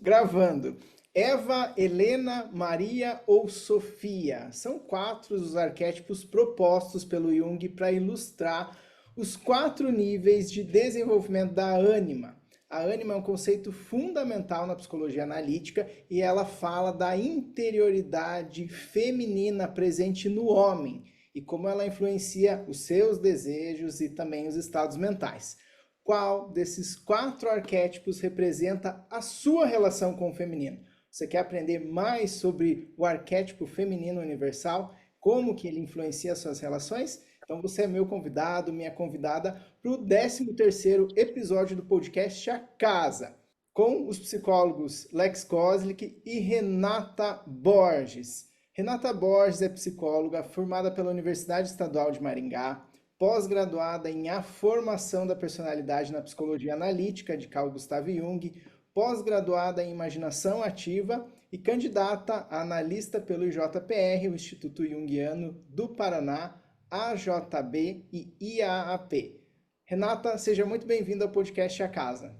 Gravando. Eva, Helena, Maria ou Sofia? São quatro os arquétipos propostos pelo Jung para ilustrar os quatro níveis de desenvolvimento da ânima. A ânima é um conceito fundamental na psicologia analítica e ela fala da interioridade feminina presente no homem e como ela influencia os seus desejos e também os estados mentais. Qual desses quatro arquétipos representa a sua relação com o feminino? Você quer aprender mais sobre o arquétipo feminino universal? Como que ele influencia as suas relações? Então você é meu convidado, minha convidada para o 13º episódio do podcast A Casa, com os psicólogos Lex Kozlik e Renata Borges. Renata Borges é psicóloga formada pela Universidade Estadual de Maringá, pós-graduada em A Formação da Personalidade na Psicologia Analítica de Carl Gustav Jung, pós-graduada em Imaginação Ativa e candidata a analista pelo IJPR, o Instituto Jungiano do Paraná, AJB e IAAP. Renata, seja muito bem-vinda ao podcast A Casa.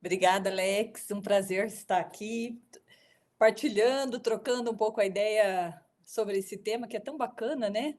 Obrigada, Alex. Um prazer estar aqui, partilhando, trocando um pouco a ideia sobre esse tema que é tão bacana, né?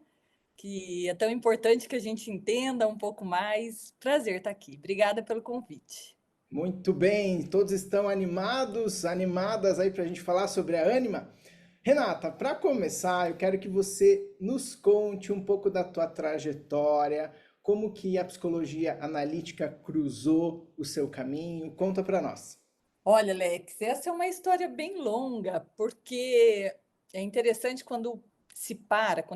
Que é tão importante que a gente entenda um pouco mais. Prazer estar aqui. Obrigada pelo convite. Muito bem, todos estão animados, animadas aí para a gente falar sobre a ânima? Renata, para começar, eu quero que você nos conte um pouco da tua trajetória, como que a psicologia analítica cruzou o seu caminho. Conta para nós. Olha, Alex, essa é uma história bem longa, porque é interessante quando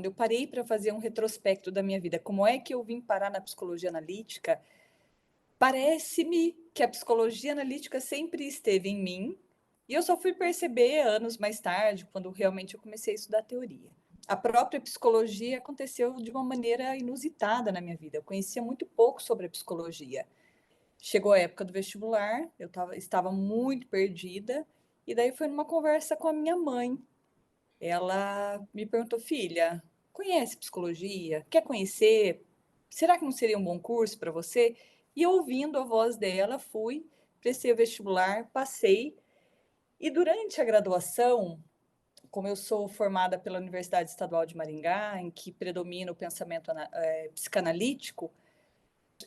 eu parei para fazer um retrospecto da minha vida, como é que eu vim parar na psicologia analítica. Parece-me que a psicologia analítica sempre esteve em mim e eu só fui perceber anos mais tarde, quando realmente eu comecei a estudar teoria. A própria psicologia aconteceu de uma maneira inusitada na minha vida. Eu conhecia muito pouco sobre a psicologia. Chegou a época do vestibular, estava muito perdida e daí foi numa conversa com a minha mãe. Ela me perguntou: filha, conhece psicologia? Quer conhecer? Será que não seria um bom curso para você? E ouvindo a voz dela, fui, prestei o vestibular, passei. E durante a graduação, como eu sou formada pela Universidade Estadual de Maringá, em que predomina o pensamento psicanalítico,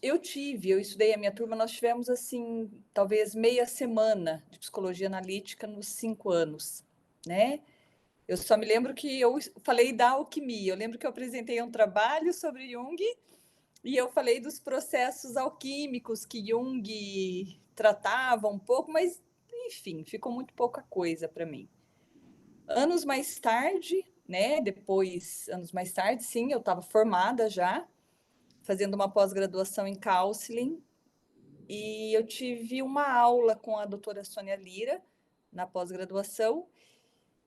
eu estudei, a minha turma, nós tivemos, assim, talvez meia semana de psicologia analítica nos 5 anos, né? Eu só me lembro que eu falei da alquimia. Eu lembro que eu apresentei um trabalho sobre Jung e eu falei dos processos alquímicos que Jung tratava um pouco, mas, enfim, ficou muito pouca coisa para mim. Anos mais tarde, né? Anos mais tarde, sim, eu estava formada já, fazendo uma pós-graduação em counseling, e eu tive uma aula com a doutora Sônia Lira na pós-graduação.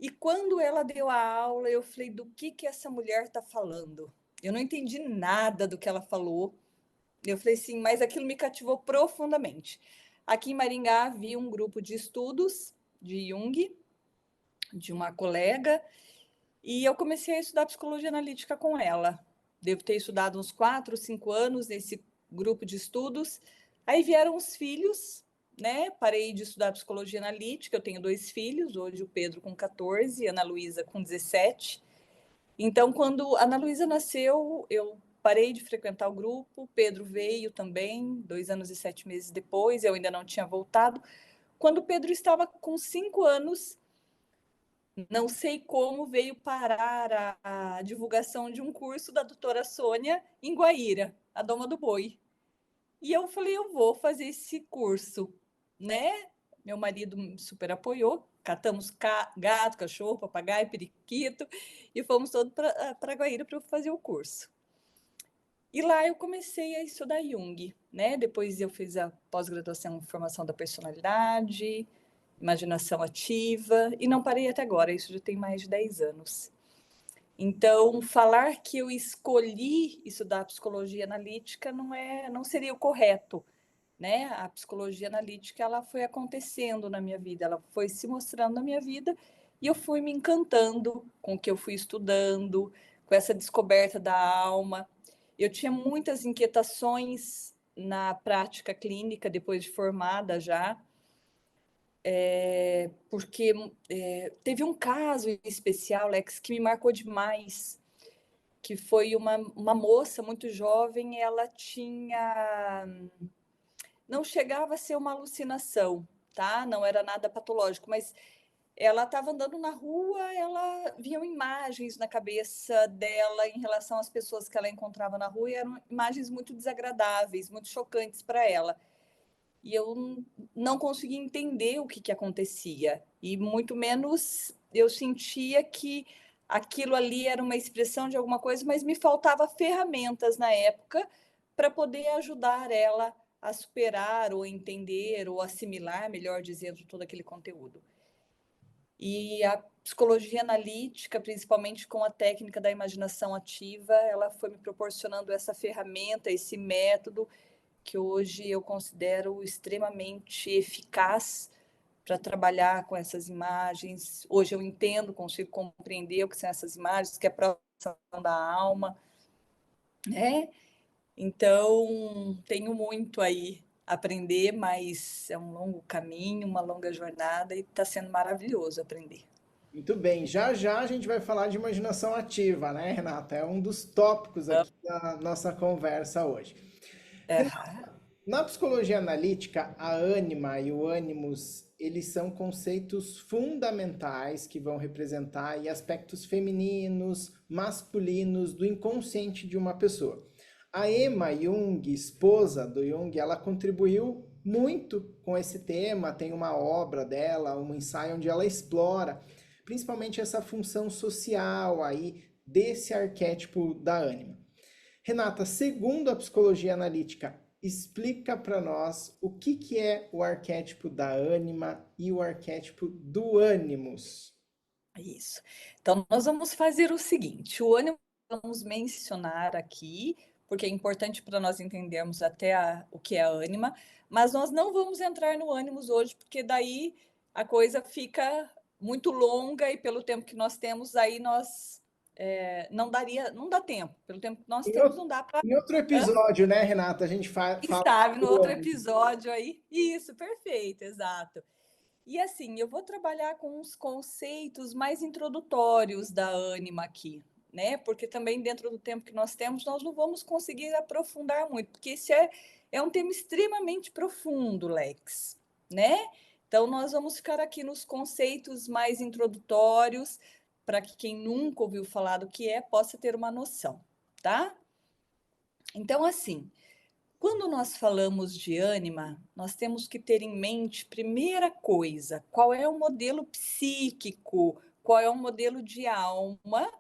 E quando ela deu a aula, eu falei: do que essa mulher está falando? Eu não entendi nada do que ela falou. Eu falei assim, mas aquilo me cativou profundamente. Aqui em Maringá havia um grupo de estudos de Jung, de uma colega, e eu comecei a estudar psicologia analítica com ela. Devo ter estudado uns 4, 5 anos nesse grupo de estudos. Aí vieram os filhos, né? Parei de estudar psicologia analítica. Eu tenho 2 filhos, hoje o Pedro com 14 e a Ana Luísa com 17. Então, quando a Ana Luísa nasceu, eu parei de frequentar o grupo. O Pedro veio também, 2 anos e 7 meses depois, eu ainda não tinha voltado. Quando o Pedro estava com 5 anos, não sei como veio parar a divulgação de um curso da doutora Sônia em Guaíra, a Doma do Boi. E eu falei, eu vou fazer esse curso, né? Meu marido super apoiou, catamos gato, cachorro, papagaio, periquito e fomos todos para Guaíra para fazer o curso. E lá eu comecei a estudar Jung, né? Depois eu fiz a pós-graduação em formação da personalidade, imaginação ativa, e não parei até agora, isso já tem mais de 10 anos. Então, falar que eu escolhi estudar psicologia analítica não seria o correto, né? A psicologia analítica, ela foi acontecendo na minha vida, ela foi se mostrando na minha vida, e eu fui me encantando com o que eu fui estudando, com essa descoberta da alma. Eu tinha muitas inquietações na prática clínica, depois de formada já, porque teve um caso especial, Lex, que me marcou demais, que foi uma moça muito jovem, ela tinha... Não chegava a ser uma alucinação, tá? Não era nada patológico, mas ela estava andando na rua, ela viam imagens na cabeça dela em relação às pessoas que ela encontrava na rua, e eram imagens muito desagradáveis, muito chocantes para ela. E eu não conseguia entender o que acontecia, e muito menos eu sentia que aquilo ali era uma expressão de alguma coisa, mas me faltava ferramentas na época para poder ajudar ela a superar ou entender ou assimilar, melhor dizendo, todo aquele conteúdo. E a psicologia analítica, principalmente com a técnica da imaginação ativa, ela foi me proporcionando essa ferramenta, esse método que hoje eu considero extremamente eficaz para trabalhar com essas imagens. Hoje eu entendo, consigo compreender o que são essas imagens, que é a projeção da alma, né? Então, tenho muito aí a aprender, mas é um longo caminho, uma longa jornada e está sendo maravilhoso aprender. Muito bem, já já a gente vai falar de imaginação ativa, né, Renata? É um dos tópicos aqui da nossa conversa hoje. Uhum. Na psicologia analítica, a ânima e o ânimos, eles são conceitos fundamentais que vão representar aí aspectos femininos, masculinos do inconsciente de uma pessoa. A Emma Jung, esposa do Jung, ela contribuiu muito com esse tema, tem uma obra dela, um ensaio onde ela explora principalmente essa função social aí desse arquétipo da ânima. Renata, segundo a psicologia analítica, explica para nós o que é o arquétipo da ânima e o arquétipo do ânimos. Isso. Então, nós vamos fazer o seguinte: o ânimo vamos mencionar aqui, porque é importante para nós entendermos até o que é a ânima, mas nós não vamos entrar no ânimos hoje, porque daí a coisa fica muito longa e pelo tempo que nós temos, aí nós não dá tempo. Pelo tempo que nós temos, não dá para. Em outro episódio, né, Renata, a gente Quem fala sabe no do outro ânimo. episódio aí. Isso, perfeito, exato. E assim, eu vou trabalhar com os conceitos mais introdutórios da ânima aqui, né? Porque também dentro do tempo que nós temos, nós não vamos conseguir aprofundar muito, porque esse é um tema extremamente profundo, Lex, né? Então, nós vamos ficar aqui nos conceitos mais introdutórios, para que quem nunca ouviu falar do que é, possa ter uma noção, tá? Então, assim, quando nós falamos de ânima, nós temos que ter em mente, primeira coisa, qual é o modelo psíquico, qual é o modelo de alma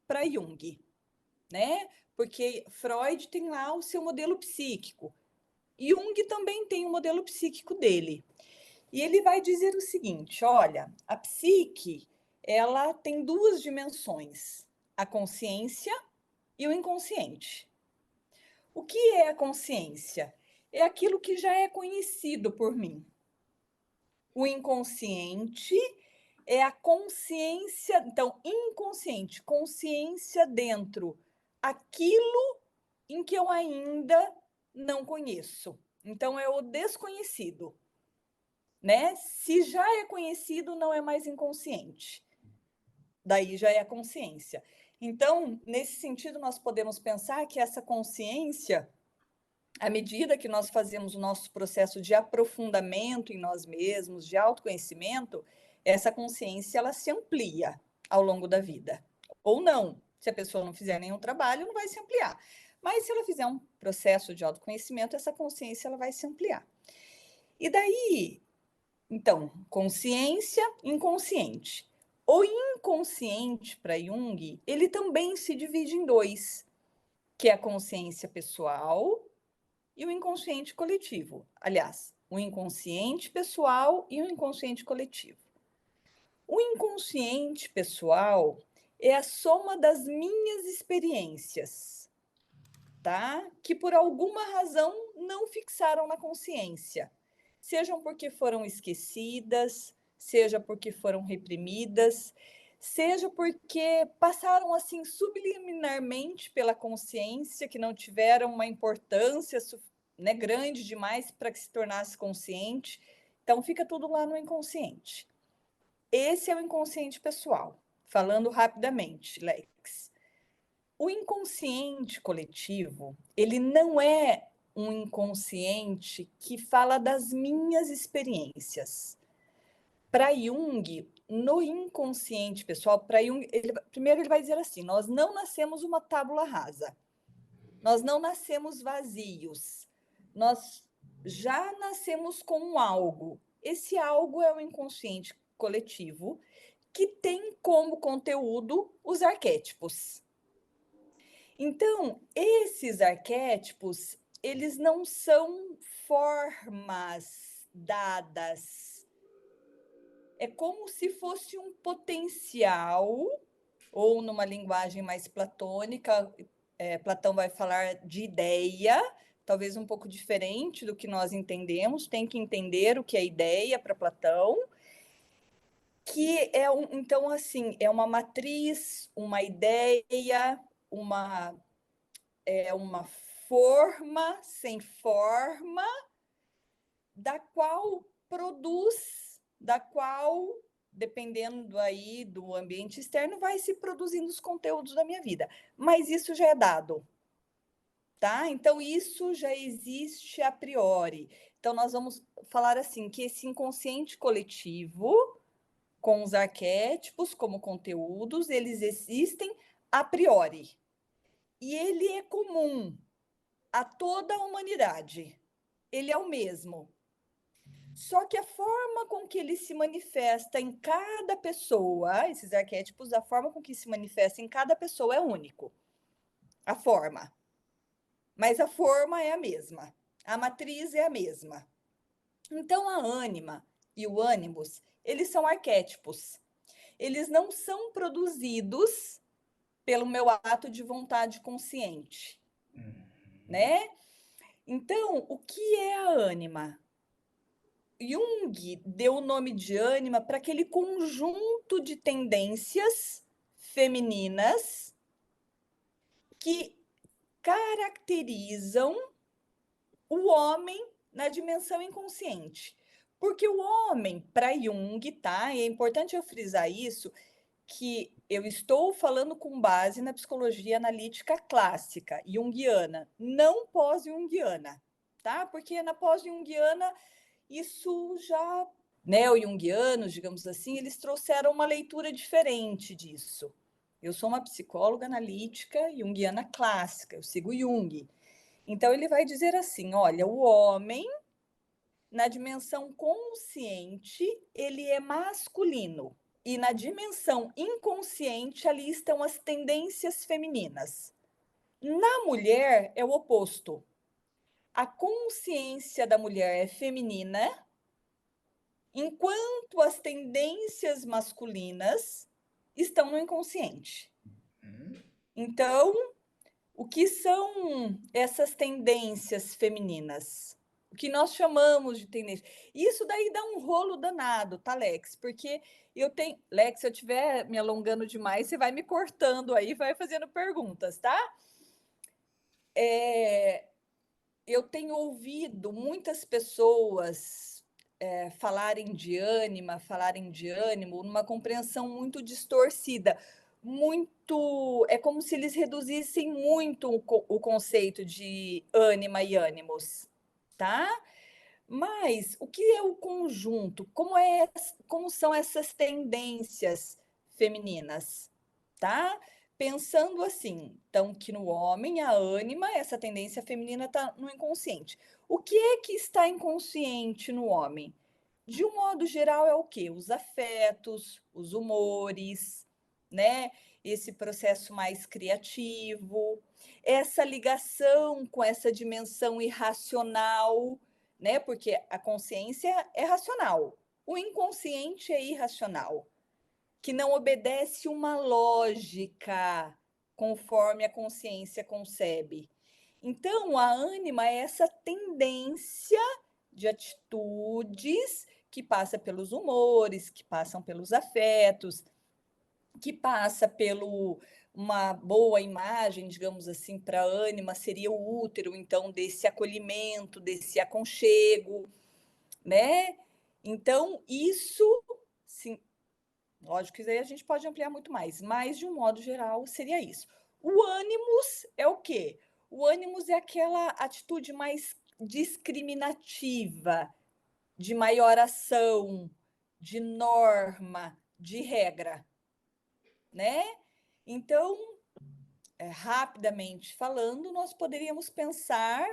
para Jung, né? Porque Freud tem lá o seu modelo psíquico. Jung também tem o modelo psíquico dele. E ele vai dizer o seguinte: olha, a psique, ela tem duas dimensões, a consciência e o inconsciente. O que é a consciência? É aquilo que já é conhecido por mim. O inconsciente é a consciência, então, inconsciente, consciência dentro, aquilo em que eu ainda não conheço. Então, é o desconhecido, né? Se já é conhecido, não é mais inconsciente. Daí já é a consciência. Então, nesse sentido, nós podemos pensar que essa consciência, à medida que nós fazemos o nosso processo de aprofundamento em nós mesmos, de autoconhecimento, essa consciência ela se amplia ao longo da vida. Ou não. Se a pessoa não fizer nenhum trabalho, não vai se ampliar. Mas se ela fizer um processo de autoconhecimento, essa consciência ela vai se ampliar. E daí, então, consciência, inconsciente. O inconsciente, para Jung, ele também se divide em dois, que é a consciência pessoal e o inconsciente coletivo. Aliás, o inconsciente pessoal e o inconsciente coletivo. O inconsciente pessoal é a soma das minhas experiências, tá? Que por alguma razão não fixaram na consciência. Sejam porque foram esquecidas, seja porque foram reprimidas, seja porque passaram assim subliminarmente pela consciência, que não tiveram uma importância, né, grande demais para que se tornasse consciente Então, fica tudo lá no inconsciente. Esse é o inconsciente pessoal. Falando rapidamente, Lex. O inconsciente coletivo, ele não é um inconsciente que fala das minhas experiências. Para Jung, no inconsciente pessoal, para Jung, primeiro ele vai dizer assim: nós não nascemos uma tábula rasa, nós não nascemos vazios, nós já nascemos com um algo. Esse algo é o inconsciente coletivo, que tem como conteúdo os arquétipos. Então, esses arquétipos, eles não são formas dadas. É como se fosse um potencial, ou numa linguagem mais platônica, Platão vai falar de ideia, talvez um pouco diferente do que nós entendemos, tem que entender o que é ideia para Platão, que é então assim, é uma matriz, uma ideia, uma forma sem forma, da qual produz, da qual, dependendo aí do ambiente externo, vai se produzindo os conteúdos da minha vida. Mas isso já é dado, tá? Então, isso já existe a priori. Então, nós vamos falar assim, que esse inconsciente coletivo, com os arquétipos como conteúdos, eles existem a priori. E ele é comum a toda a humanidade. Ele é o mesmo. Só que a forma com que ele se manifesta em cada pessoa, esses arquétipos, a forma com que se manifesta em cada pessoa é único. A forma. Mas a forma é a mesma. A matriz é a mesma. Então, a ânima e o ânimos, eles são arquétipos. Eles não são produzidos pelo meu ato de vontade consciente, né? Então, o que é a ânima? Jung deu o nome de ânima para aquele conjunto de tendências femininas que caracterizam o homem na dimensão inconsciente. Porque o homem, para Jung, tá? E é importante eu frisar isso, que eu estou falando com base na psicologia analítica clássica, junguiana, não pós-junguiana, tá? Porque na pós-junguiana isso já, neo-junguianos, digamos assim, eles trouxeram uma leitura diferente disso. Eu sou uma psicóloga analítica junguiana clássica, eu sigo Jung. Então ele vai dizer assim, olha, o homem na dimensão consciente, ele é masculino. E na dimensão inconsciente, ali estão as tendências femininas. Na mulher, é o oposto. A consciência da mulher é feminina, enquanto as tendências masculinas estão no inconsciente. Então, o que são essas tendências femininas? O que nós chamamos de tendência. Isso daí dá um rolo danado, tá, Lex? Porque eu tenho. Lex, se eu estiver me alongando demais, você vai me cortando aí, vai fazendo perguntas, tá? Eu tenho ouvido muitas pessoas falarem de ânima, falarem de ânimo, numa compreensão muito distorcida. Muito. É como se eles reduzissem muito o conceito de ânima e ânimos, tá? Mas o que é o conjunto? Como são essas tendências femininas, tá? Pensando assim, então que no homem a ânima, essa tendência feminina está no inconsciente. O que é que está inconsciente no homem? De um modo geral é o quê? Os afetos, os humores, né? Esse processo mais criativo, essa ligação com essa dimensão irracional, né? Porque a consciência é racional, o inconsciente é irracional, que não obedece uma lógica conforme a consciência concebe. Então, a ânima é essa tendência de atitudes que passa pelos humores, que passam pelos afetos, que passa pelo uma boa imagem, digamos assim, para a ânima seria o útero, então desse acolhimento, desse aconchego, né? Então, isso, sim, lógico que aí a gente pode ampliar muito mais, mas de um modo geral seria isso. O ânimos é o quê? O ânimos é aquela atitude mais discriminativa, de maior ação, de norma, de regra, né? Então, rapidamente falando, nós poderíamos pensar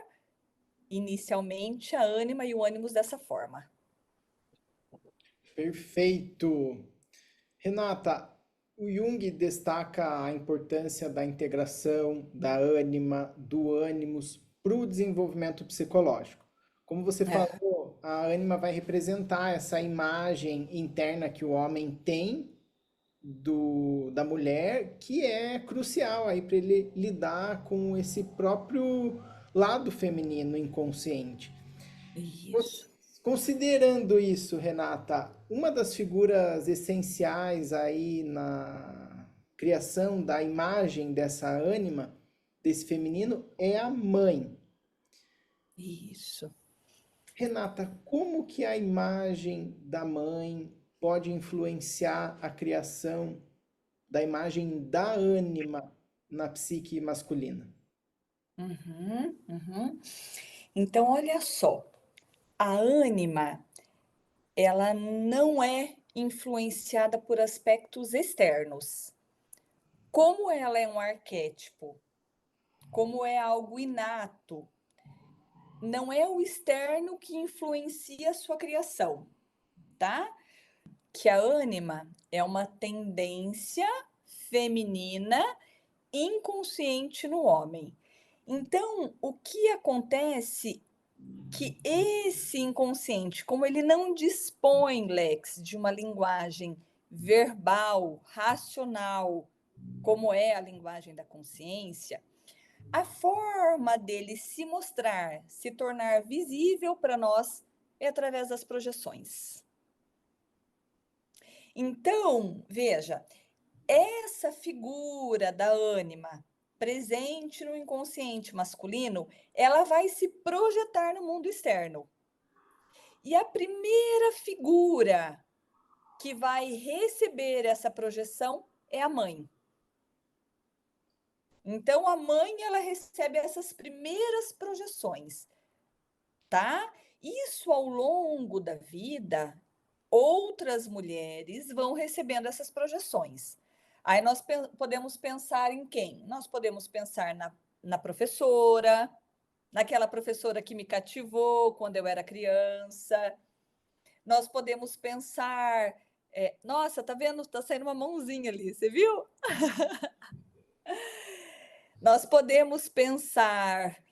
inicialmente a ânima e o ânimos dessa forma. Perfeito. Renata, o Jung destaca a importância da integração da ânima, do ânimos para o desenvolvimento psicológico. Como você É, falou, a ânima vai representar essa imagem interna que o homem tem da mulher, que é crucial aí para ele lidar com esse próprio lado feminino inconsciente. isso. Considerando isso, Renata, uma das figuras essenciais aí na criação da imagem dessa ânima, desse feminino, é a mãe. Isso. Renata, como que a imagem da mãe pode influenciar a criação da imagem da ânima na psique masculina? Uhum, uhum. Então, olha só, a ânima, ela não é influenciada por aspectos externos. Como ela é um arquétipo, como é algo inato, não é o externo que influencia a sua criação, tá? Que a ânima é uma tendência feminina inconsciente no homem. Então, o que acontece que esse inconsciente, como ele não dispõe, Lex, de uma linguagem verbal, racional, como é a linguagem da consciência, a forma dele se mostrar, se tornar visível para nós é através das projeções. Então, veja, essa figura da ânima presente no inconsciente masculino, ela vai se projetar no mundo externo. E a primeira figura que vai receber essa projeção é a mãe. Então, a mãe, ela recebe essas primeiras projeções, tá? Isso ao longo da vida, outras mulheres vão recebendo essas projeções. Aí nós podemos pensar em quem? Nós podemos pensar na professora, naquela professora que me cativou quando eu era criança. Nós podemos pensar, nossa, tá vendo? Tá saindo uma mãozinha ali, você viu? Nós podemos pensar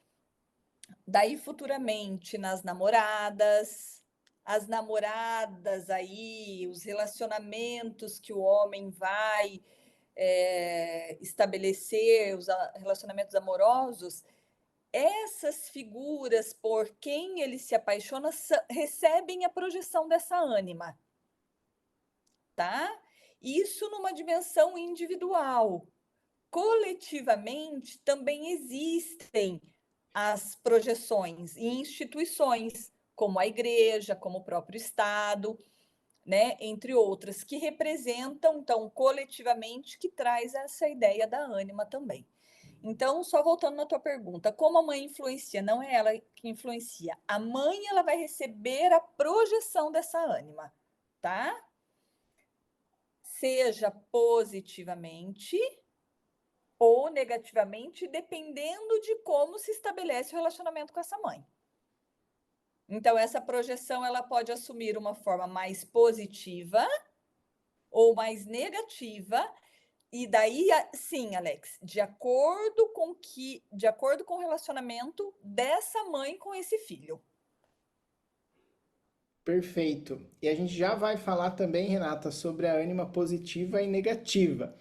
daí futuramente nas namoradas, as namoradas aí, os relacionamentos que o homem vai estabelecer, os relacionamentos amorosos, essas figuras por quem ele se apaixona recebem a projeção dessa ânima, tá? Isso numa dimensão individual. Coletivamente também existem as projeções em instituições, como a igreja, como o próprio Estado, né, entre outras, que representam, então, coletivamente, que traz essa ideia da ânima também. Então, só voltando na tua pergunta, como a mãe influencia? Não é ela que influencia. A mãe, ela vai receber a projeção dessa ânima, tá? Seja positivamente ou negativamente, dependendo de como se estabelece o relacionamento com essa mãe. Então, essa projeção ela pode assumir uma forma mais positiva ou mais negativa, e daí, sim, Alex, de acordo com o relacionamento dessa mãe com esse filho. Perfeito. E a gente já vai falar também, Renata, sobre a ânima positiva e negativa.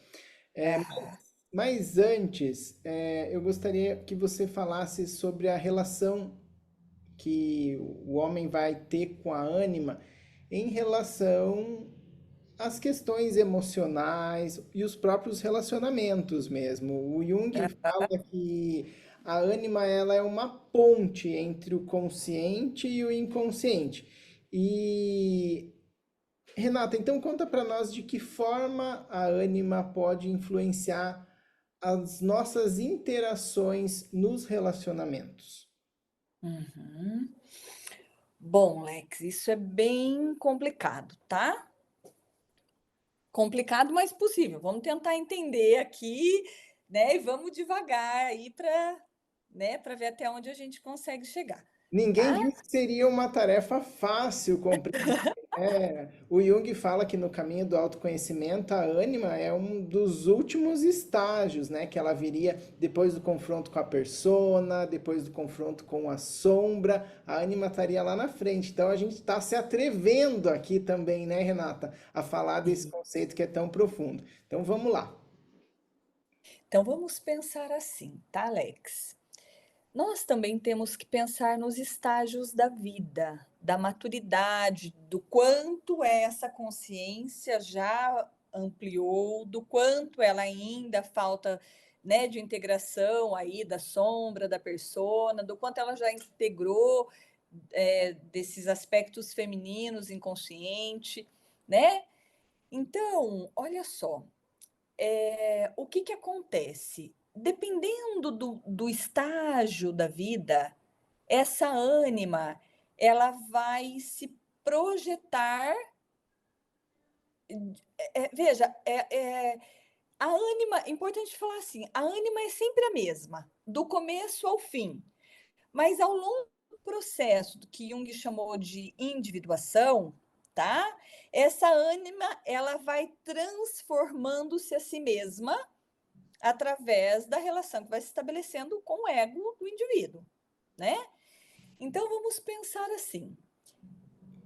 Ah, Mas antes, eu gostaria que você falasse sobre a relação que o homem vai ter com a ânima em relação às questões emocionais e os próprios relacionamentos mesmo. O Jung fala que a ânima ela é uma ponte entre o consciente e o inconsciente. E Renata, então conta para nós de que forma a ânima pode influenciar as nossas interações nos relacionamentos. Uhum. Bom, Lex, isso é bem complicado, tá? Complicado, mas possível. Vamos tentar entender aqui, né? E vamos devagar aí para, né, para ver até onde a gente consegue chegar, Ninguém tá? disse que seria uma tarefa fácil compreender. O Jung fala que no caminho do autoconhecimento, a ânima é um dos últimos estágios, né? Que ela viria depois do confronto com a persona, depois do confronto com a sombra, a ânima estaria lá na frente. Então a gente está se atrevendo aqui também, né, Renata, a falar desse Sim. conceito que é tão profundo. Então vamos lá. Então vamos pensar assim, tá, Alex? Nós também temos que pensar nos estágios da vida, da maturidade, do quanto essa consciência já ampliou, do quanto ela ainda falta, né, de integração aí da sombra, da persona, do quanto ela já integrou desses aspectos femininos inconsciente, né? Então, olha só, o que que acontece? Dependendo do estágio da vida, essa ânima, ela vai se projetar. Veja, a ânima, é importante falar assim, a ânima é sempre a mesma, do começo ao fim, mas ao longo do processo do que Jung chamou de individuação, tá? Essa ânima, ela vai transformando-se a si mesma através da relação que vai se estabelecendo com o ego do indivíduo, né? Então vamos pensar assim: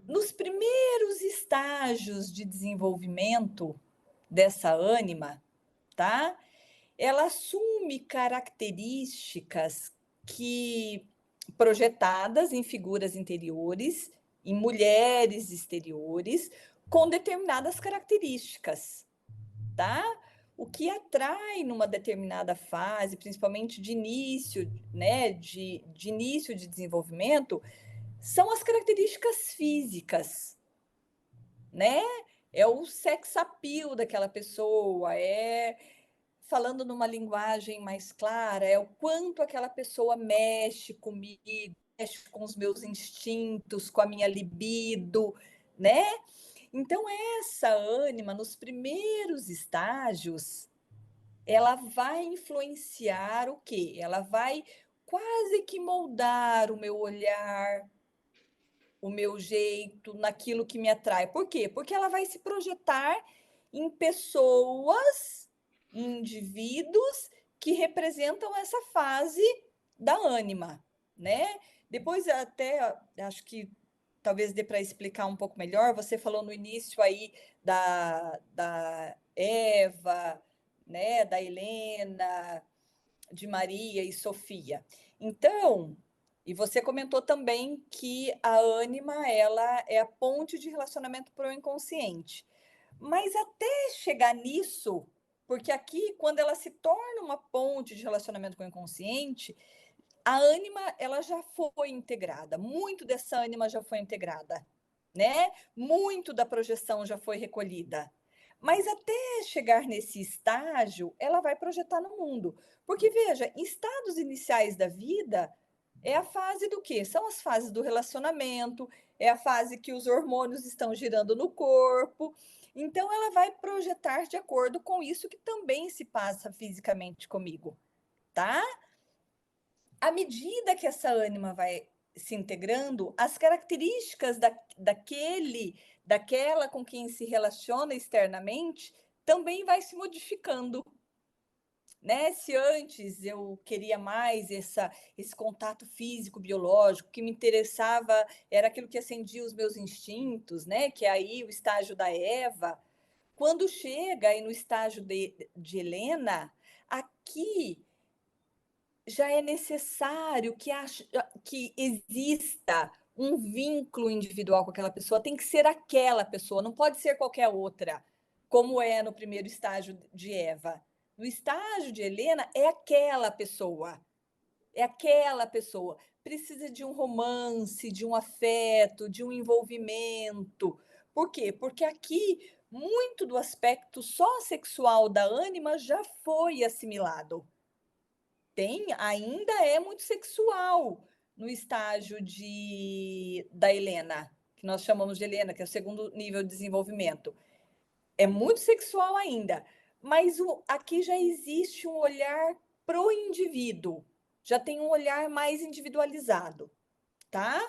nos primeiros estágios de desenvolvimento dessa ânima, tá? Ela assume características que projetadas em figuras interiores, em mulheres exteriores, com determinadas características, tá? O que atrai numa determinada fase, principalmente de início, né, de início de desenvolvimento, são as características físicas, né? É o sex appeal daquela pessoa, falando numa linguagem mais clara, é o quanto aquela pessoa mexe comigo, mexe com os meus instintos, com a minha libido, né? Então, essa ânima, nos primeiros estágios, ela vai influenciar o quê? Ela vai quase que moldar o meu olhar, o meu jeito, naquilo que me atrai. Por quê? Porque ela vai se projetar em pessoas, em indivíduos que representam essa fase da ânima, né? Depois até acho que talvez dê para explicar um pouco melhor. Você falou no início aí da Eva, né? Da Helena, de Maria e Sofia. Então, e você comentou também que a ânima, ela é a ponte de relacionamento para o inconsciente. Mas até chegar nisso, porque aqui, quando ela se torna uma ponte de relacionamento com o inconsciente, a ânima, ela já foi integrada, muito dessa ânima já foi integrada, né? Muito da projeção já foi recolhida. Mas até chegar nesse estágio, ela vai projetar no mundo. Porque, veja, em estados iniciais da vida, é a fase do quê? São as fases do relacionamento, é a fase que os hormônios estão girando no corpo. Então, ela vai projetar de acordo com isso que também se passa fisicamente comigo, tá? À medida que essa ânima vai se integrando, as características daquela com quem se relaciona externamente também vai se modificando, né? Se antes eu queria mais esse contato físico, biológico, que me interessava era aquilo que acendia os meus instintos, né? Que é aí o estágio da Eva. Quando chega aí no estágio de Helena, aqui já é necessário que exista um vínculo individual com aquela pessoa, tem que ser aquela pessoa, não pode ser qualquer outra, como é no primeiro estágio de Eva. No estágio de Helena, é aquela pessoa. É aquela pessoa, precisa de um romance, de um afeto, de um envolvimento. Por quê? Porque aqui muito do aspecto só sexual da ânima já foi assimilado. Ainda é muito sexual no estágio da Helena, que nós chamamos de Helena, que é o segundo nível de desenvolvimento. É muito sexual ainda, mas aqui já existe um olhar pro indivíduo, já tem um olhar mais individualizado, tá?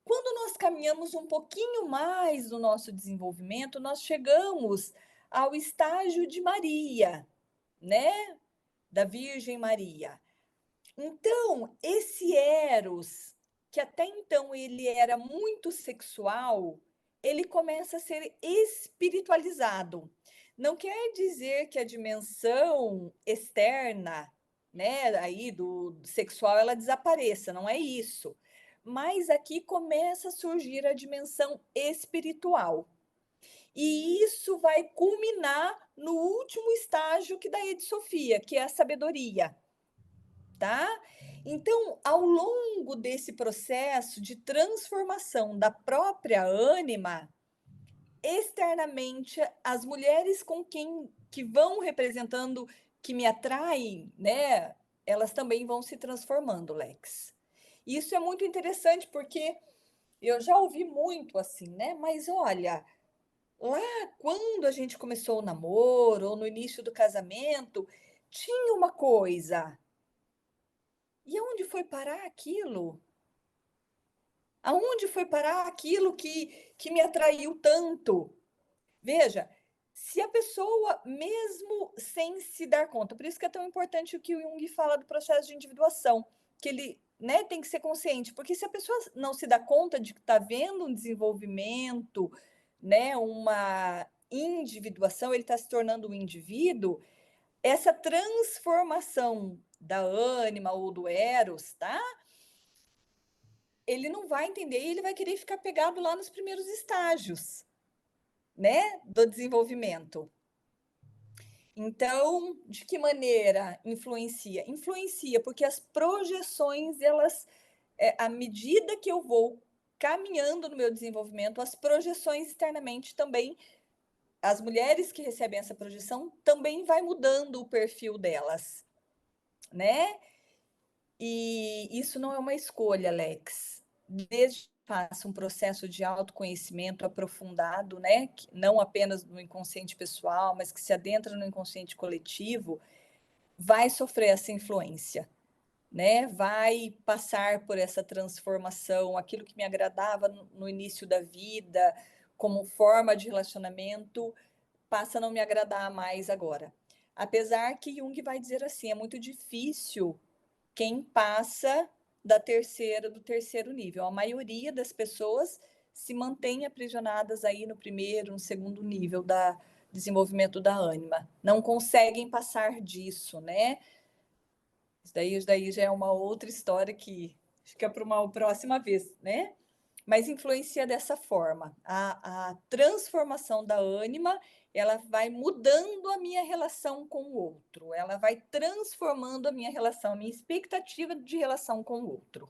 Quando nós caminhamos um pouquinho mais no nosso desenvolvimento, nós chegamos ao estágio de Maria, né? Da Virgem Maria. Então, esse Eros, que até então ele era muito sexual, ele começa a ser espiritualizado. Não quer dizer que a dimensão externa, né, aí do sexual ela desapareça, não é isso. Mas aqui começa a surgir a dimensão espiritual. E isso vai culminar no último estágio que daí é de Sofia, que é a sabedoria, tá? Então, ao longo desse processo de transformação da própria ânima, externamente, as mulheres com quem que vão representando, que me atraem, né? Elas também vão se transformando, Lex. Isso é muito interessante porque eu já ouvi muito assim, né? Mas olha, lá quando a gente começou o namoro ou no início do casamento, tinha uma coisa. E aonde foi parar aquilo? Aonde foi parar aquilo que me atraiu tanto? Veja, se a pessoa, mesmo sem se dar conta, por isso que é tão importante o que o Jung fala do processo de individuação, que ele, né, tem que ser consciente, porque se a pessoa não se dá conta de que está vendo um desenvolvimento, né, uma individuação, ele está se tornando um indivíduo, essa transformação da ânima ou do eros, tá? Ele não vai entender e ele vai querer ficar pegado lá nos primeiros estágios, né, do desenvolvimento. Então, de que maneira influencia? Influencia porque as projeções, elas, à medida que eu vou caminhando no meu desenvolvimento, as projeções externamente também, as mulheres que recebem essa projeção também vai mudando o perfil delas, né? E isso não é uma escolha, Alex. Desde que faça um processo de autoconhecimento aprofundado, né? Não apenas no inconsciente pessoal, mas que se adentra no inconsciente coletivo, vai sofrer essa influência, né? Vai passar por essa transformação, aquilo que me agradava no início da vida, como forma de relacionamento, passa a não me agradar mais agora. Apesar que Jung vai dizer assim, é muito difícil quem passa do terceiro nível. A maioria das pessoas se mantém aprisionadas aí no primeiro, no segundo nível da desenvolvimento da ânima. Não conseguem passar disso, né? Isso daí já é uma outra história que fica para uma próxima vez, né? Mas influencia dessa forma. A transformação da ânima, ela vai mudando a minha relação com o outro, ela vai transformando a minha relação, a minha expectativa de relação com o outro.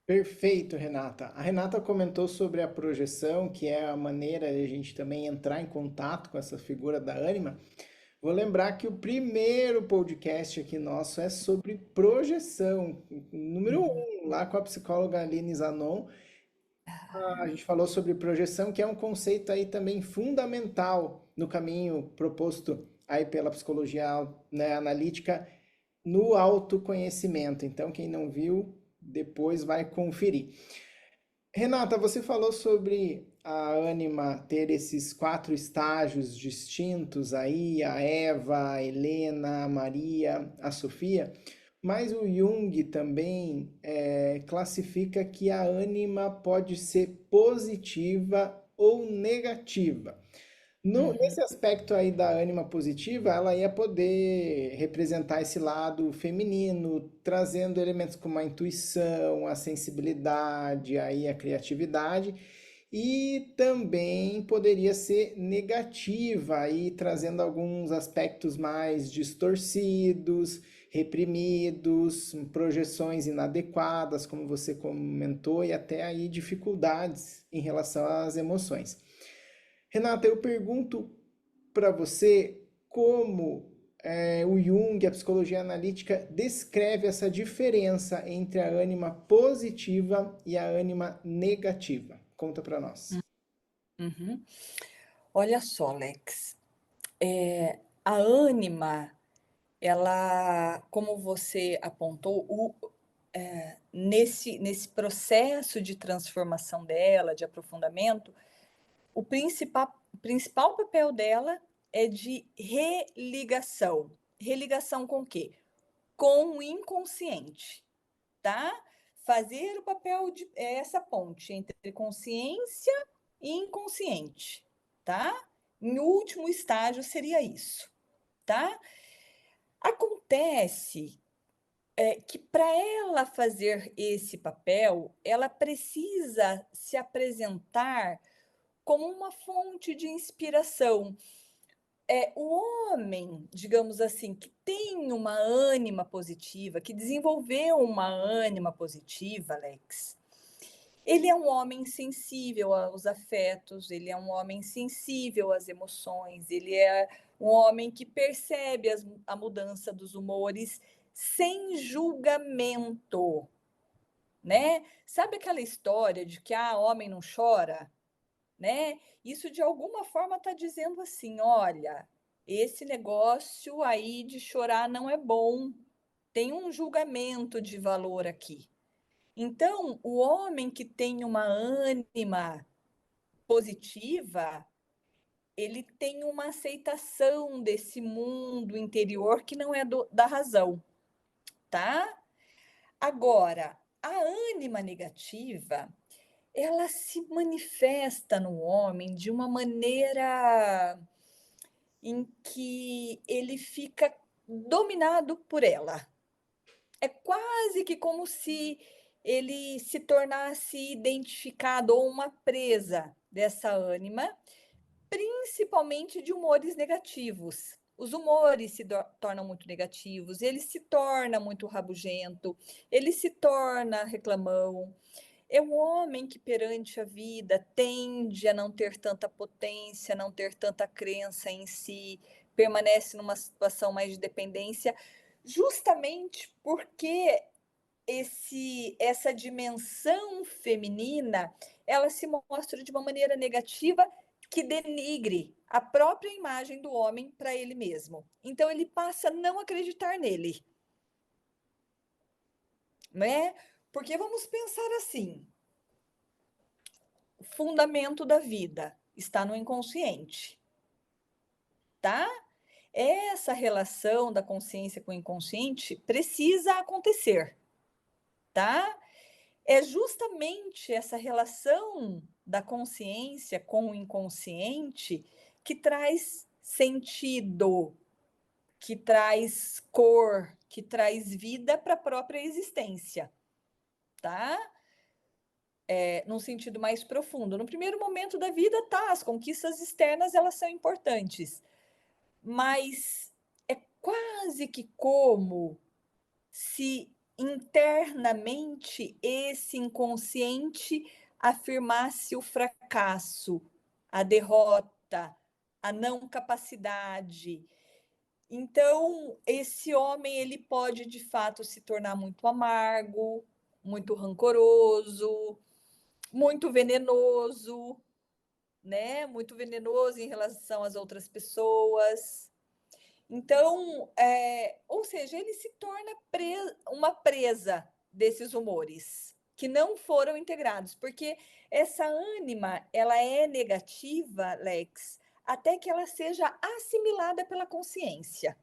Perfeito, Renata. A Renata comentou sobre a projeção, que é a maneira de a gente também entrar em contato com essa figura da ânima. Vou lembrar que o primeiro podcast aqui nosso é sobre projeção, número Uhum. um, lá com a psicóloga Aline Zanon. A gente falou sobre projeção, que é um conceito aí também fundamental no caminho proposto aí pela psicologia, né, analítica no autoconhecimento. Então, quem não viu, depois vai conferir. Renata, você falou sobre a ânima ter esses quatro estágios distintos aí, a Eva, a Helena, a Maria, a Sofia, mas o Jung também classifica que a ânima pode ser positiva ou negativa. Uhum. Nesse aspecto aí da ânima positiva, ela ia poder representar esse lado feminino, trazendo elementos como a intuição, a sensibilidade, aí a criatividade, e também poderia ser negativa, aí trazendo alguns aspectos mais distorcidos, reprimidos, projeções inadequadas, como você comentou, e até aí dificuldades em relação às emoções. Renata, eu pergunto para você como o Jung, a psicologia analítica, descreve essa diferença entre a ânima positiva e a ânima negativa. Conta para nós. Uhum. Olha só, Lex, a ânima, ela, como você apontou, nesse processo de transformação dela, de aprofundamento, o principal papel dela é de religação. Religação com o quê? Com o inconsciente, tá? Fazer o papel de essa ponte entre consciência e inconsciente, tá? Em último estágio seria isso, tá? Acontece que para ela fazer esse papel, ela precisa se apresentar como uma fonte de inspiração. O homem, digamos assim, que tem uma ânima positiva, que desenvolveu uma ânima positiva, Alex, ele é um homem sensível aos afetos, ele é um homem sensível às emoções, ele é um homem que percebe a mudança dos humores sem julgamento, né? Sabe aquela história de que homem não chora, né? Isso de alguma forma está dizendo assim, olha, esse negócio aí de chorar não é bom, tem um julgamento de valor aqui. Então, o homem que tem uma ânima positiva, ele tem uma aceitação desse mundo interior que não é da razão, tá? Agora, a ânima negativa, ela se manifesta no homem de uma maneira em que ele fica dominado por ela. É quase que como se ele se tornasse identificado ou uma presa dessa ânima, principalmente de humores negativos. Os humores se tornam muito negativos, ele se torna muito rabugento, ele se torna reclamão. É um homem que perante a vida tende a não ter tanta potência, não ter tanta crença em si, permanece numa situação mais de dependência, justamente porque essa dimensão feminina, ela se mostra de uma maneira negativa que denigre a própria imagem do homem para ele mesmo. Então ele passa a não acreditar nele, não é? Porque vamos pensar assim, o fundamento da vida está no inconsciente, tá? Essa relação da consciência com o inconsciente precisa acontecer, tá? É justamente essa relação da consciência com o inconsciente que traz sentido, que traz cor, que traz vida para a própria existência, tá? Num sentido mais profundo. No primeiro momento da vida, tá, as conquistas externas, elas são importantes, mas é quase que como se internamente esse inconsciente afirmasse o fracasso, a derrota, a não capacidade. Então, esse homem ele pode de fato se tornar muito amargo, muito rancoroso, muito venenoso, né? Muito venenoso em relação às outras pessoas. Então, ou seja, ele se torna uma presa desses humores que não foram integrados, porque essa ânima, ela é negativa, Lex, até que ela seja assimilada pela consciência.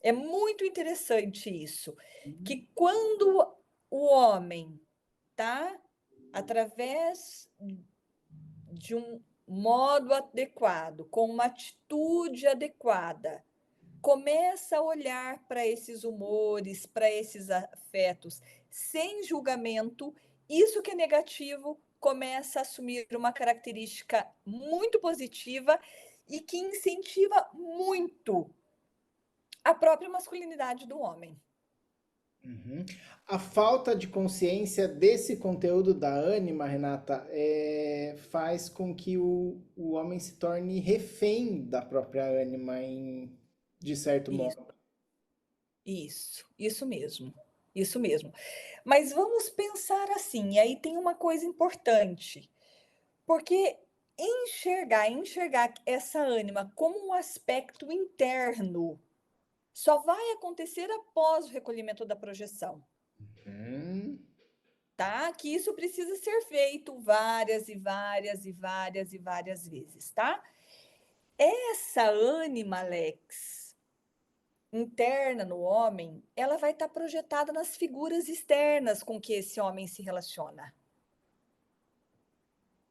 É muito interessante isso, que quando o homem, tá, através de um modo adequado, com uma atitude adequada, começa a olhar para esses humores, para esses afetos, sem julgamento, isso que é negativo começa a assumir uma característica muito positiva e que incentiva muito A própria masculinidade do homem. Uhum. A falta de consciência desse conteúdo da ânima, Renata, faz com que o homem se torne refém da própria ânima, de certo Isso, modo. isso mesmo. Isso mesmo. Mas vamos pensar assim, e aí tem uma coisa importante, porque enxergar essa ânima como um aspecto interno só vai acontecer após o recolhimento da projeção, Hum, tá? Que isso precisa ser feito várias e várias e várias e várias vezes, tá? Essa ânima, Alex, interna no homem, ela vai estar projetada nas figuras externas com que esse homem se relaciona,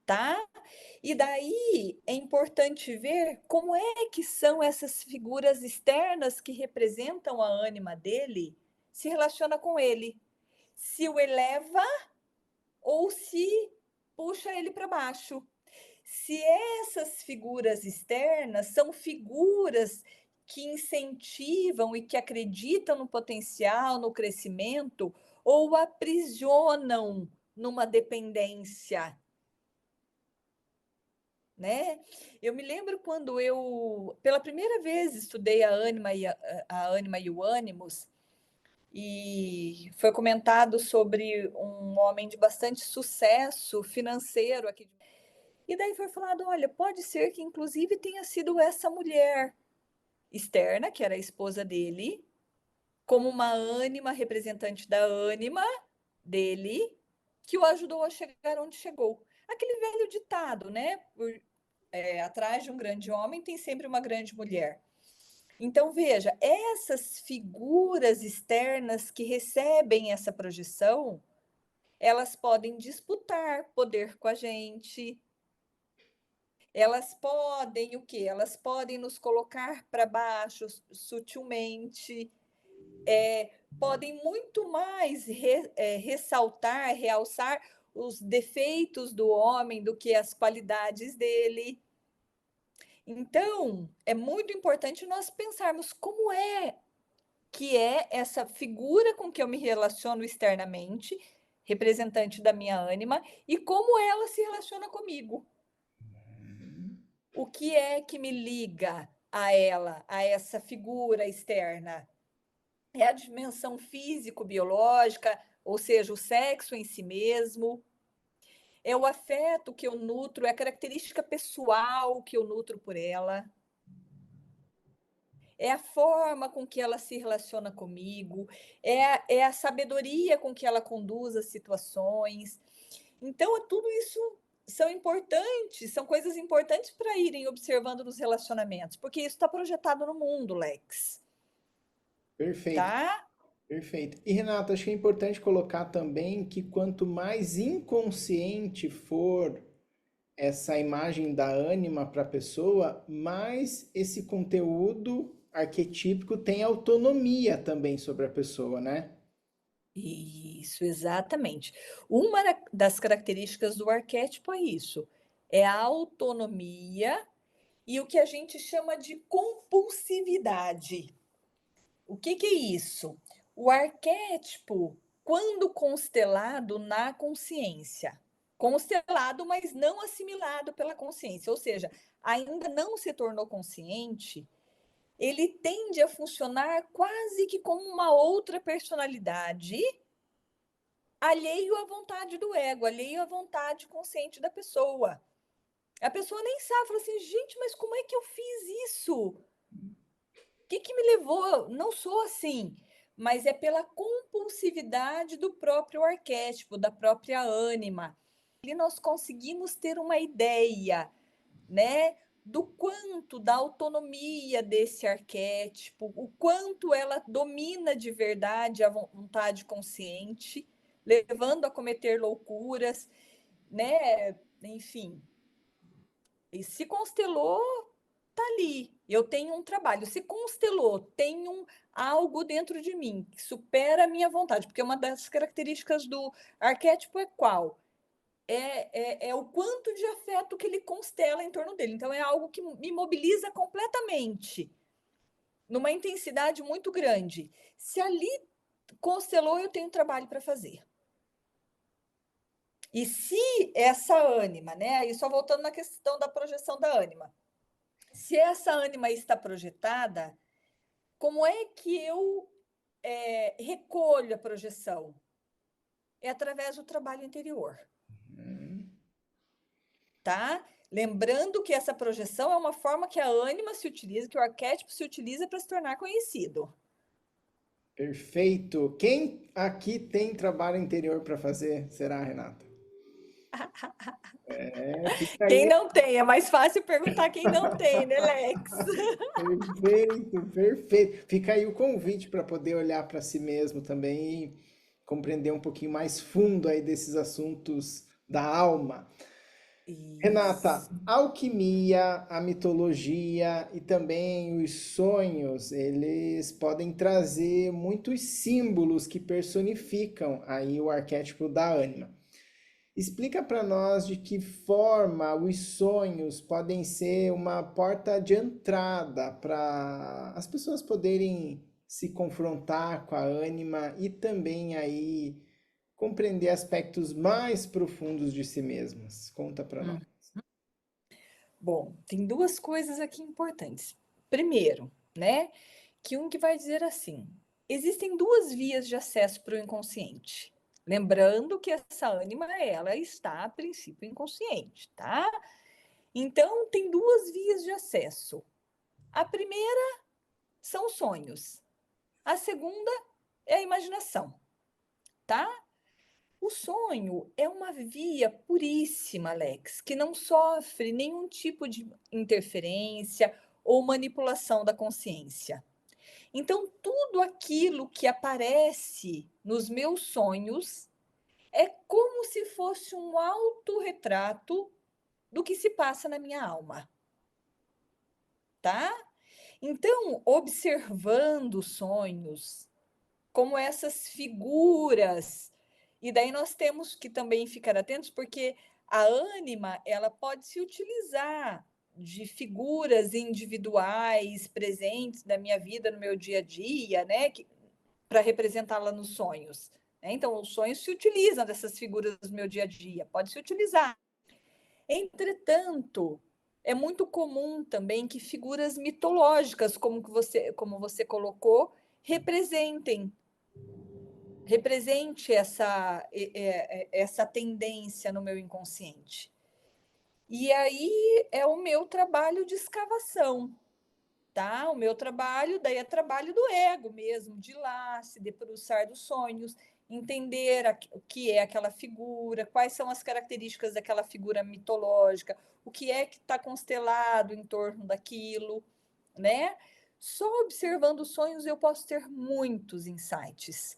tá? E daí é importante ver como é que são essas figuras externas que representam a ânima dele se relaciona com ele. Se o eleva ou se puxa ele para baixo. Se essas figuras externas são figuras que incentivam e que acreditam no potencial, no crescimento, ou aprisionam numa dependência, né? Eu me lembro quando eu, pela primeira vez, estudei a ânima a ânima e o ânimos, e foi comentado sobre um homem de bastante sucesso financeiro aqui. E daí foi falado: olha, pode ser que inclusive tenha sido essa mulher externa, que era a esposa dele, como uma ânima representante da ânima dele, que o ajudou a chegar onde chegou. Aquele velho ditado, né? Atrás de um grande homem tem sempre uma grande mulher. Então, veja, essas figuras externas que recebem essa projeção, elas podem disputar poder com a gente, elas podem o quê? Elas podem nos colocar para baixo sutilmente, podem muito mais ressaltar, realçar os defeitos do homem do que as qualidades dele. Então, é muito importante nós pensarmos como é que é essa figura com que eu me relaciono externamente, representante da minha ânima, e como ela se relaciona comigo. O que é que me liga a ela, a essa figura externa? É a dimensão físico-biológica, ou seja, o sexo em si mesmo, é o afeto que eu nutro, é a característica pessoal que eu nutro por ela, é a forma com que ela se relaciona comigo, é a sabedoria com que ela conduz as situações. Então, tudo isso são importantes, são coisas importantes para irem observando nos relacionamentos, porque isso está projetado no mundo, Lex, perfeito, tá? perfeito. E Renata, acho que é importante colocar também que quanto mais inconsciente for essa imagem da ânima para a pessoa, mais esse conteúdo arquetípico tem autonomia também sobre a pessoa, né? Isso, exatamente. Uma das características do arquétipo é isso, é a autonomia e o que a gente chama de compulsividade. O que que é isso? O arquétipo, quando constelado na consciência, constelado, mas não assimilado pela consciência, ou seja, ainda não se tornou consciente, ele tende a funcionar quase que como uma outra personalidade, alheio à vontade do ego, alheio à vontade consciente da pessoa. A pessoa nem sabe, fala assim, gente, mas como é que eu fiz isso? O que me levou? Não sou assim, mas é pela compulsividade do próprio arquétipo, da própria ânima. Ali nós conseguimos ter uma ideia, né, do quanto da autonomia desse arquétipo, o quanto ela domina de verdade a vontade consciente, levando a cometer loucuras, né? Enfim, e se constelou, tá ali. Eu tenho um trabalho. Se constelou, tem algo dentro de mim que supera a minha vontade, porque uma das características do arquétipo é qual? É o quanto de afeto que ele constela em torno dele. Então, é algo que me mobiliza completamente. numa intensidade muito grande. Se ali constelou, eu tenho trabalho para fazer. E se essa ânima, né? Aí só voltando na questão da projeção da ânima. Se essa ânima está projetada, como é que eu recolho a projeção? É através do trabalho interior, tá? Lembrando que essa projeção é uma forma que a ânima se utiliza, que o arquétipo se utiliza para se tornar conhecido. Perfeito. Quem aqui tem trabalho interior para fazer? Será, Renata? Fica Quem aí. não tem, é mais fácil perguntar quem não tem, né, Lex? Perfeito, perfeito. Fica aí o convite para poder olhar para si mesmo também e compreender um pouquinho mais fundo aí desses assuntos da alma. Renata, Isso. a alquimia, a mitologia e também os sonhos, eles podem trazer muitos símbolos que personificam aí o arquétipo da ânima. Explica para nós de que forma os sonhos podem ser uma porta de entrada para as pessoas poderem se confrontar com a ânima e também aí compreender aspectos mais profundos de si mesmas. Conta para nós. Hum. Bom, tem duas coisas aqui importantes. Primeiro, né, que Jung vai dizer assim: existem duas vias de acesso para o inconsciente. Lembrando que essa ânima, ela está a princípio inconsciente, tá? Então, tem duas vias de acesso. A primeira são os sonhos. A segunda é a imaginação, tá? O sonho é uma via puríssima, Alex, que não sofre nenhum tipo de interferência ou manipulação da consciência. Então, tudo aquilo que aparece nos meus sonhos é como se fosse um autorretrato do que se passa na minha alma, tá? Então, observando os sonhos, como essas figuras. E daí nós temos que também ficar atentos, porque a ânima, ela pode se utilizar de figuras individuais presentes na minha vida, no meu dia a dia, né, para representá-la nos sonhos. Né? Então, os sonhos se utilizam dessas figuras no meu dia a dia, pode se utilizar. Entretanto, é muito comum também que figuras mitológicas, como você colocou, represente essa tendência no meu inconsciente. E aí é o meu trabalho de escavação, tá? O meu trabalho, daí é trabalho do ego mesmo, de ir lá, se debruçar dos sonhos, entender o que é aquela figura, quais são as características daquela figura mitológica, o que é que está constelado em torno daquilo, né? Só observando os sonhos eu posso ter muitos insights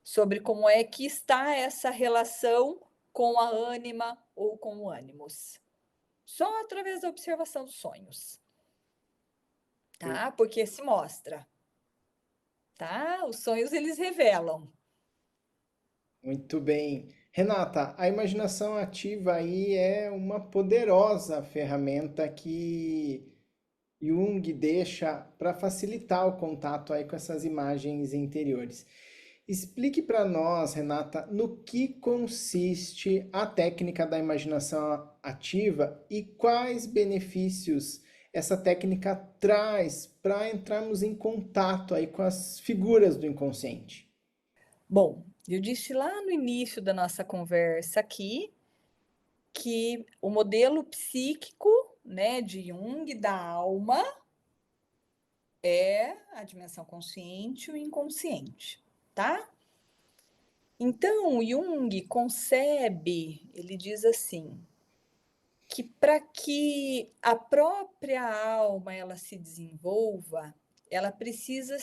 sobre como é que está essa relação com a ânima ou com o ânimos. Só através da observação dos sonhos, tá? Porque se mostra, tá? Os sonhos eles revelam. Muito bem. Renata, a imaginação ativa aí é uma poderosa ferramenta que Jung deixa para facilitar o contato aí com essas imagens interiores. Explique para nós, Renata, no que consiste a técnica da imaginação ativa e quais benefícios essa técnica traz para entrarmos em contato aí com as figuras do inconsciente. Bom, eu disse lá no início da nossa conversa aqui que o modelo psíquico, né, de Jung da alma é a dimensão consciente e o inconsciente, tá? Então, Jung concebe, ele diz assim, que para que a própria alma ela se desenvolva, ela precisa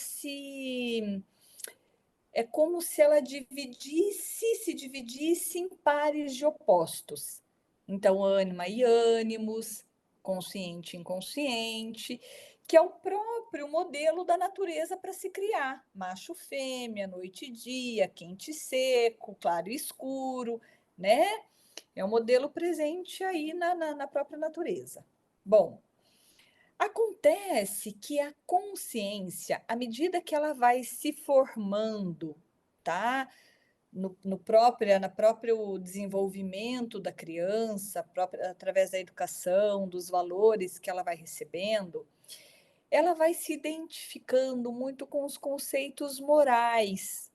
é como se ela se dividisse em pares de opostos. Então, ânima e ânimos, consciente e inconsciente, que é o próprio modelo da natureza para se criar. Macho, fêmea, noite e dia, quente e seco, claro e escuro, né? É um modelo presente aí na própria natureza. Bom, acontece Acontece que a consciência, à medida que ela vai se formando, tá? Na próprio desenvolvimento da criança, através da educação, dos valores que ela vai recebendo, ela vai se identificando muito com os conceitos morais,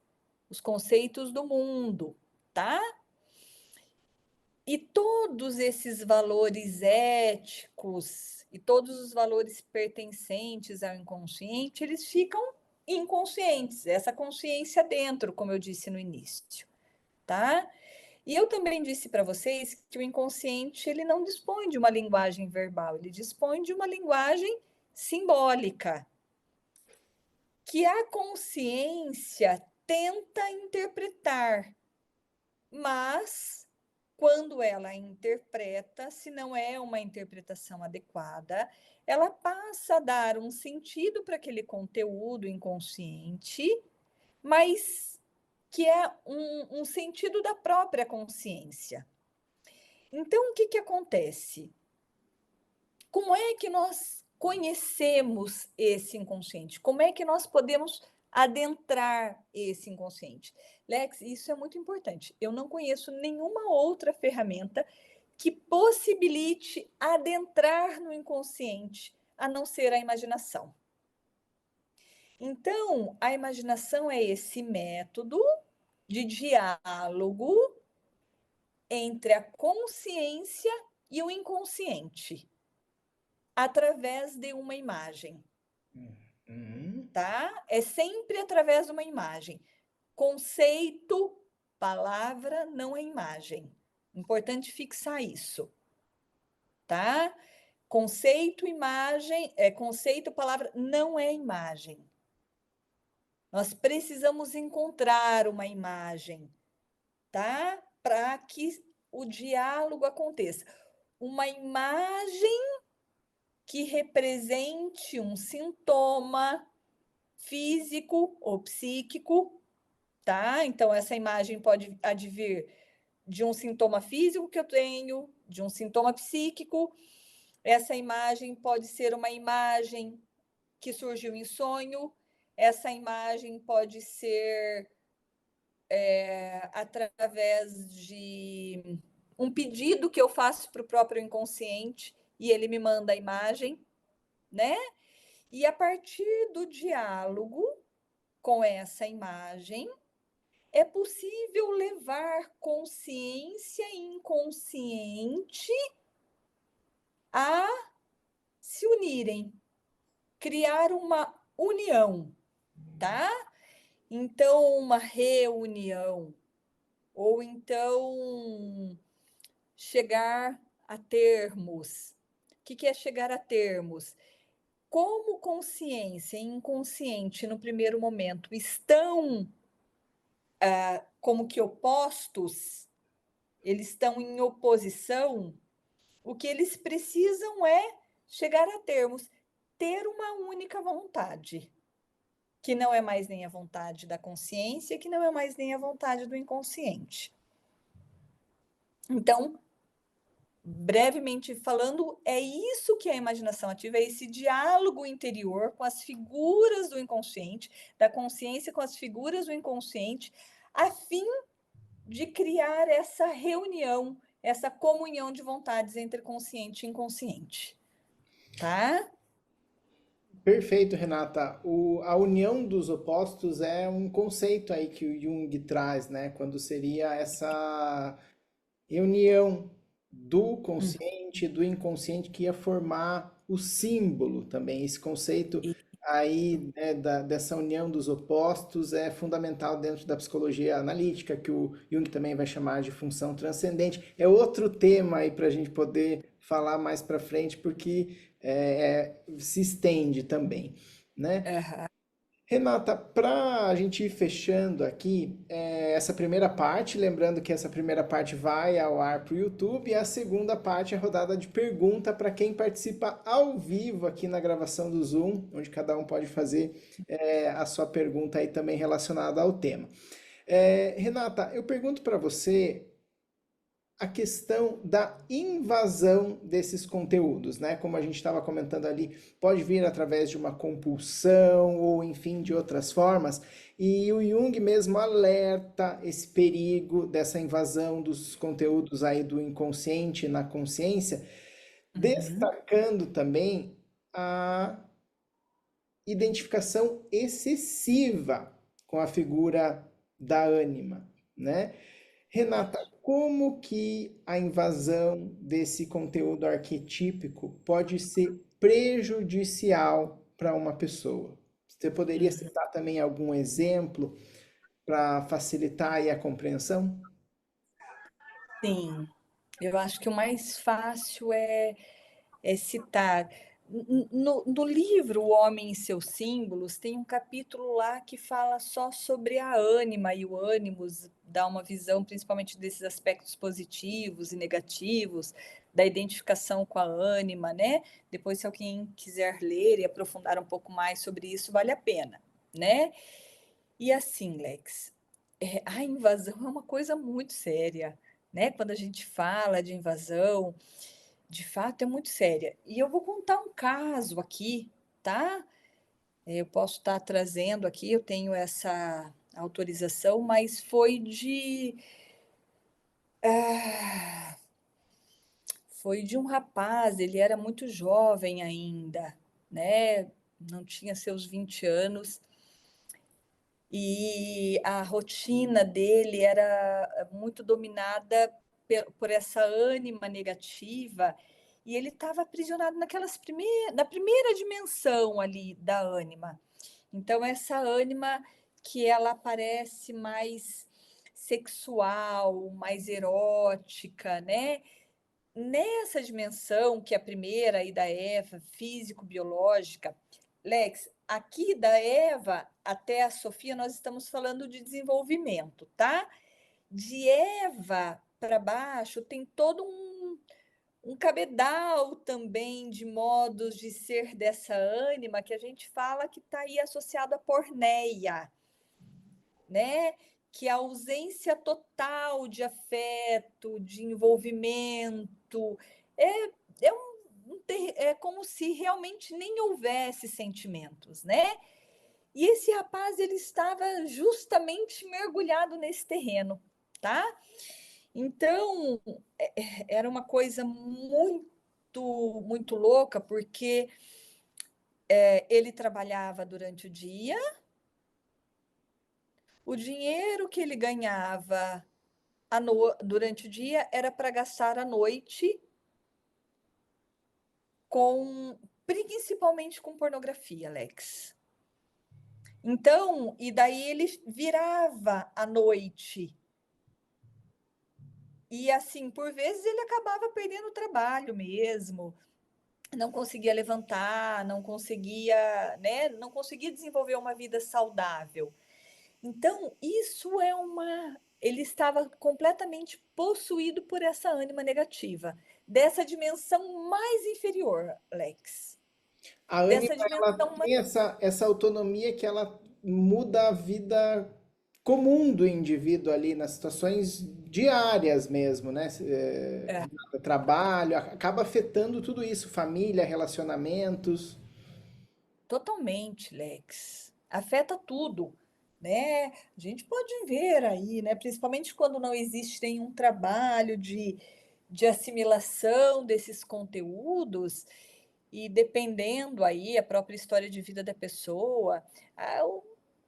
os conceitos do mundo, tá? E todos esses valores éticos e todos os valores pertencentes ao inconsciente, eles ficam inconscientes, essa consciência dentro, como eu disse no início, tá? E eu também disse para vocês que o inconsciente ele não dispõe de uma linguagem verbal, ele dispõe de uma linguagem simbólica, que a consciência tenta interpretar, mas quando ela interpreta, se não é uma interpretação adequada, ela passa a dar um sentido para aquele conteúdo inconsciente, mas que é um sentido da própria consciência. Então, o que acontece? Como é que nós conhecemos esse inconsciente? Como é que nós podemos adentrar esse inconsciente? Lex, isso é muito importante. Eu não conheço nenhuma outra ferramenta que possibilite adentrar no inconsciente, a não ser a imaginação. Então, a imaginação é esse método de diálogo entre a consciência e o inconsciente, através de uma imagem, tá? É sempre através de uma imagem. Conceito, palavra, não é imagem. Importante fixar isso, tá? Conceito, imagem, conceito, palavra, não é imagem. Nós precisamos encontrar uma imagem, tá? Para que o diálogo aconteça. Uma imagem que represente um sintoma físico ou psíquico, tá? Então, essa imagem pode advir de um sintoma físico que eu tenho, de um sintoma psíquico. Essa imagem pode ser uma imagem que surgiu em sonho, essa imagem pode ser através de um pedido que eu faço para o próprio inconsciente e ele me manda a imagem, né? E a partir do diálogo com essa imagem, é possível levar consciência e inconsciente a se unirem, criar uma união, tá? Então, uma reunião, ou então chegar a termos. O que é chegar a termos? Como consciência e inconsciente, no primeiro momento, estão como que opostos, eles estão em oposição, o que eles precisam é chegar a termos, ter uma única vontade, que não é mais nem a vontade da consciência, que não é mais nem a vontade do inconsciente. Então, brevemente falando, é isso que é a imaginação ativa, é esse diálogo interior com as figuras do inconsciente, da consciência com as figuras do inconsciente, a fim de criar essa reunião, essa comunhão de vontades entre consciente e inconsciente, tá? Perfeito, Renata. A união dos opostos é um conceito aí que o Jung traz, né? Quando seria essa reunião do consciente e do inconsciente que ia formar o símbolo também. Esse conceito E, aí, né, dessa união dos opostos é fundamental dentro da psicologia analítica, que o Jung também vai chamar de função transcendente. É outro tema aí para a gente poder falar mais para frente, porque se estende também, né? Renata, para a gente ir fechando aqui essa primeira parte, lembrando que essa primeira parte vai ao ar para o YouTube e a segunda parte é rodada de pergunta para quem participa ao vivo aqui na gravação do Zoom, onde cada um pode fazer a sua pergunta aí também relacionada ao tema. Renata, eu pergunto para você a questão da invasão desses conteúdos, né? Como a gente estava comentando ali, pode vir através de uma compulsão ou, enfim, de outras formas. E o Jung mesmo alerta esse perigo dessa invasão dos conteúdos aí do inconsciente na consciência, Uhum. destacando também a identificação excessiva com a figura da ânima, né? Renata, Isso. como que a invasão desse conteúdo arquetípico pode ser prejudicial para uma pessoa? Você poderia Uhum. citar também algum exemplo para facilitar aí a compreensão? Sim, eu acho que o mais fácil é citar. No livro O Homem e seus Símbolos, tem um capítulo lá que fala só sobre a ânima e o ânimos, dá uma visão principalmente desses aspectos positivos e negativos, da identificação com a ânima, né? Depois, se alguém quiser ler e aprofundar um pouco mais sobre isso, vale a pena, né? E assim, Lex, a invasão é uma coisa muito séria, né? Quando a gente fala de invasão, de fato é muito séria. E eu vou contar um caso aqui, tá? Eu posso estar trazendo aqui, eu tenho essa autorização, mas ah, foi de um rapaz, ele era muito jovem ainda, né? Não tinha seus 20 anos. E a rotina dele era muito dominada por essa ânima negativa, e ele estava aprisionado na primeira dimensão ali da ânima. Então, essa ânima que ela parece mais sexual, mais erótica, né? Nessa dimensão que é a primeira aí da Eva, físico-biológica, Lex, aqui da Eva até a Sofia, nós estamos falando de desenvolvimento, tá? De Eva para baixo tem todo um cabedal também de modos de ser dessa ânima que a gente fala que está aí associado à porneia, né? Que a ausência total de afeto, de envolvimento, é, é como se realmente nem houvesse sentimentos, né? E esse rapaz ele estava justamente mergulhado nesse terreno, tá? Então era uma coisa muito louca porque ele trabalhava durante o dia, o dinheiro que ele ganhava durante o dia era para gastar à noite com principalmente com pornografia, Alex. Então, e daí ele virava à noite. E assim, por vezes ele acabava perdendo o trabalho mesmo, não conseguia levantar, não conseguia, né, não conseguia desenvolver uma vida saudável. Então, isso é uma. Ele estava completamente possuído por essa ânima negativa, dessa dimensão mais inferior, Lex. A ânima, Dessa ela dimensão mais. tem essa autonomia que ela muda a vida comum do indivíduo ali nas situações diárias mesmo, né? É, Trabalho, acaba afetando tudo isso, família, relacionamentos. totalmente, Lex. Afeta tudo, né? A gente pode ver aí, né? Principalmente quando não existe nenhum trabalho de assimilação desses conteúdos, e dependendo aí a própria história de vida da pessoa,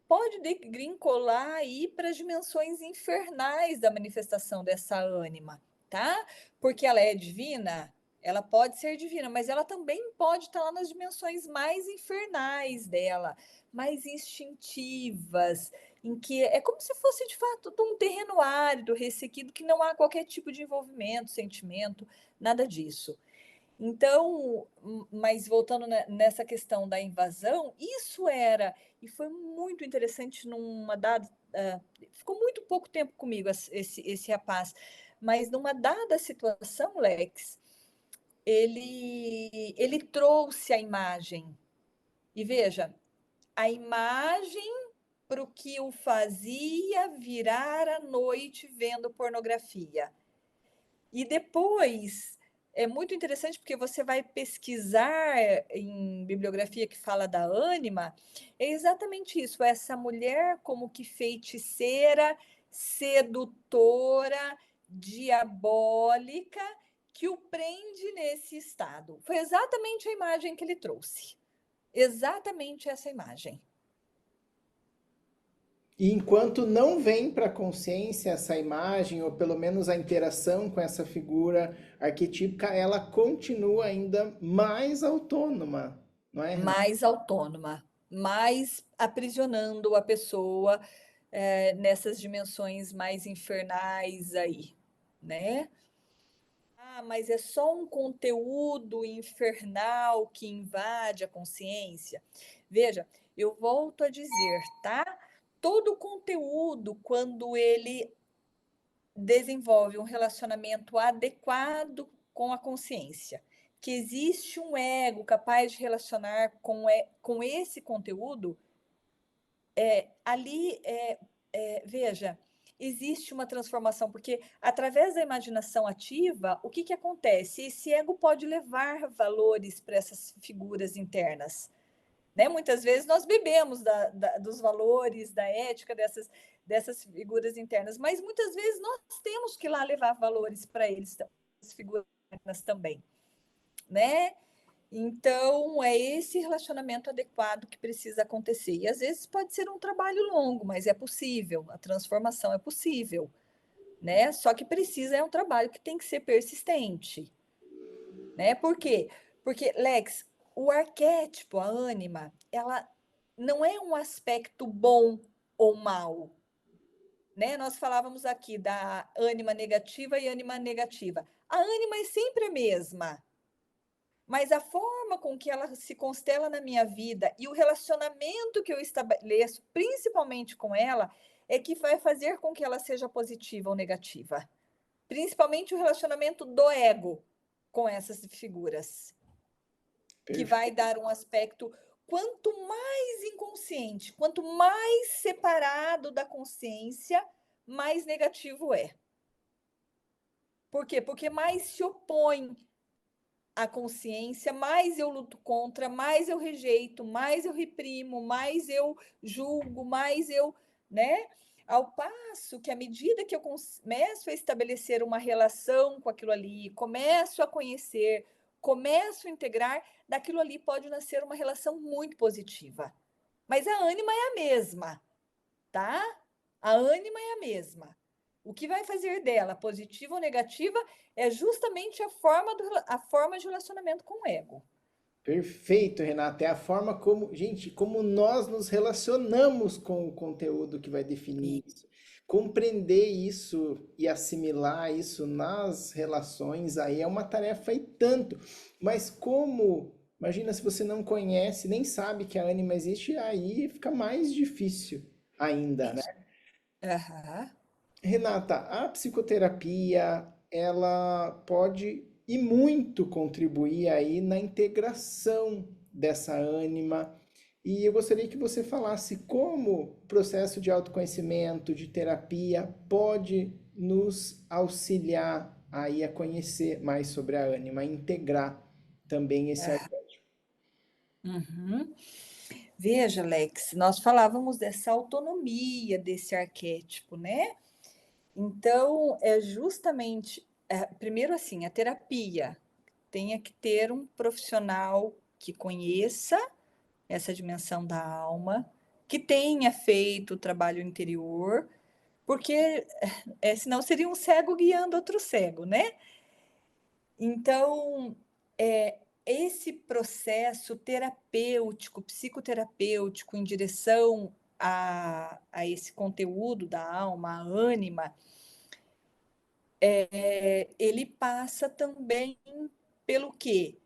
pode degringolar aí para as dimensões infernais da manifestação dessa ânima, tá? Porque ela é divina, ela pode ser divina, mas ela também pode estar lá nas dimensões mais infernais dela, mais instintivas, em que é como se fosse de fato um terreno árido, ressequido, que não há qualquer tipo de envolvimento, sentimento, nada disso. Então, mas voltando nessa questão da invasão, isso era, e foi muito interessante numa dada, ficou muito pouco tempo comigo esse rapaz, mas numa dada situação, Lex, ele trouxe a imagem. E veja, a imagem para o que o fazia virar à noite vendo pornografia. E depois, é muito interessante porque você vai pesquisar em bibliografia que fala da ânima, é exatamente isso, essa mulher como que feiticeira, sedutora, diabólica, que o prende nesse estado. Foi exatamente a imagem que ele trouxe. Exatamente essa imagem. E enquanto não vem para a consciência essa imagem, ou pelo menos a interação com essa figura arquetípica, ela continua ainda mais autônoma, não é, Renata? Mais autônoma, mais aprisionando a pessoa, nessas dimensões mais infernais aí, né. "Ah, mas é só um conteúdo infernal que invade a consciência". Veja, eu volto a dizer, tá, todo conteúdo, quando ele desenvolve um relacionamento adequado com a consciência, que existe um ego capaz de relacionar com esse conteúdo, ali, veja, existe uma transformação, porque através da imaginação ativa, o que que acontece? Esse ego pode levar valores para essas figuras internas, né? Muitas vezes nós bebemos dos valores, da ética dessas figuras internas, mas muitas vezes nós temos que ir lá levar valores para eles, as figuras internas também, né? Então, é esse relacionamento adequado que precisa acontecer. E às vezes pode ser um trabalho longo, mas é possível, a transformação é possível, né? Só que precisa, é um trabalho que tem que ser persistente, né? Por quê? Porque, Lex, o arquétipo, a ânima, ela não é um aspecto bom ou mal, né? Nós falávamos aqui da ânima negativa e ânima negativa. A ânima é sempre a mesma, mas a forma com que ela se constela na minha vida e o relacionamento que eu estabeleço, principalmente com ela, é que vai fazer com que ela seja positiva ou negativa. Principalmente o relacionamento do ego com essas figuras, que vai Perfeito. dar um aspecto quanto mais inconsciente, quanto mais separado da consciência, mais negativo é. Por quê? Porque mais se opõe à consciência, mais eu luto contra, mais eu rejeito, mais eu reprimo, mais eu julgo, mais eu, né? Ao passo que, à medida que eu começo a estabelecer uma relação com aquilo ali, começo a conhecer, começo a integrar, daquilo ali pode nascer uma relação muito positiva. Mas a ânima é a mesma, tá? A ânima é a mesma. O que vai fazer dela positiva ou negativa é justamente a forma de relacionamento com o ego. Perfeito, Renata. É a forma como, gente, como nós nos relacionamos com o conteúdo que vai E, definir isso. Compreender isso e assimilar isso nas relações aí é uma tarefa e tanto. Mas como, imagina se você não conhece, nem sabe que a ânima existe, aí fica mais difícil ainda, né? isso. Aham. Renata, a psicoterapia, ela pode e muito contribuir aí na integração dessa ânima. E eu gostaria que você falasse como o processo de autoconhecimento, de terapia, pode nos auxiliar aí a conhecer mais sobre a ânima, a integrar também esse arquétipo. Uhum. Veja, Lex, nós falávamos dessa autonomia desse arquétipo, né? Então, é justamente, primeiro assim, a terapia tenha que ter um profissional que conheça essa dimensão da alma, que tenha feito o trabalho interior, porque senão seria um cego guiando outro cego, né? Então, esse processo terapêutico, psicoterapêutico, em direção a esse conteúdo da alma, a ânima, ele passa também pelo quê?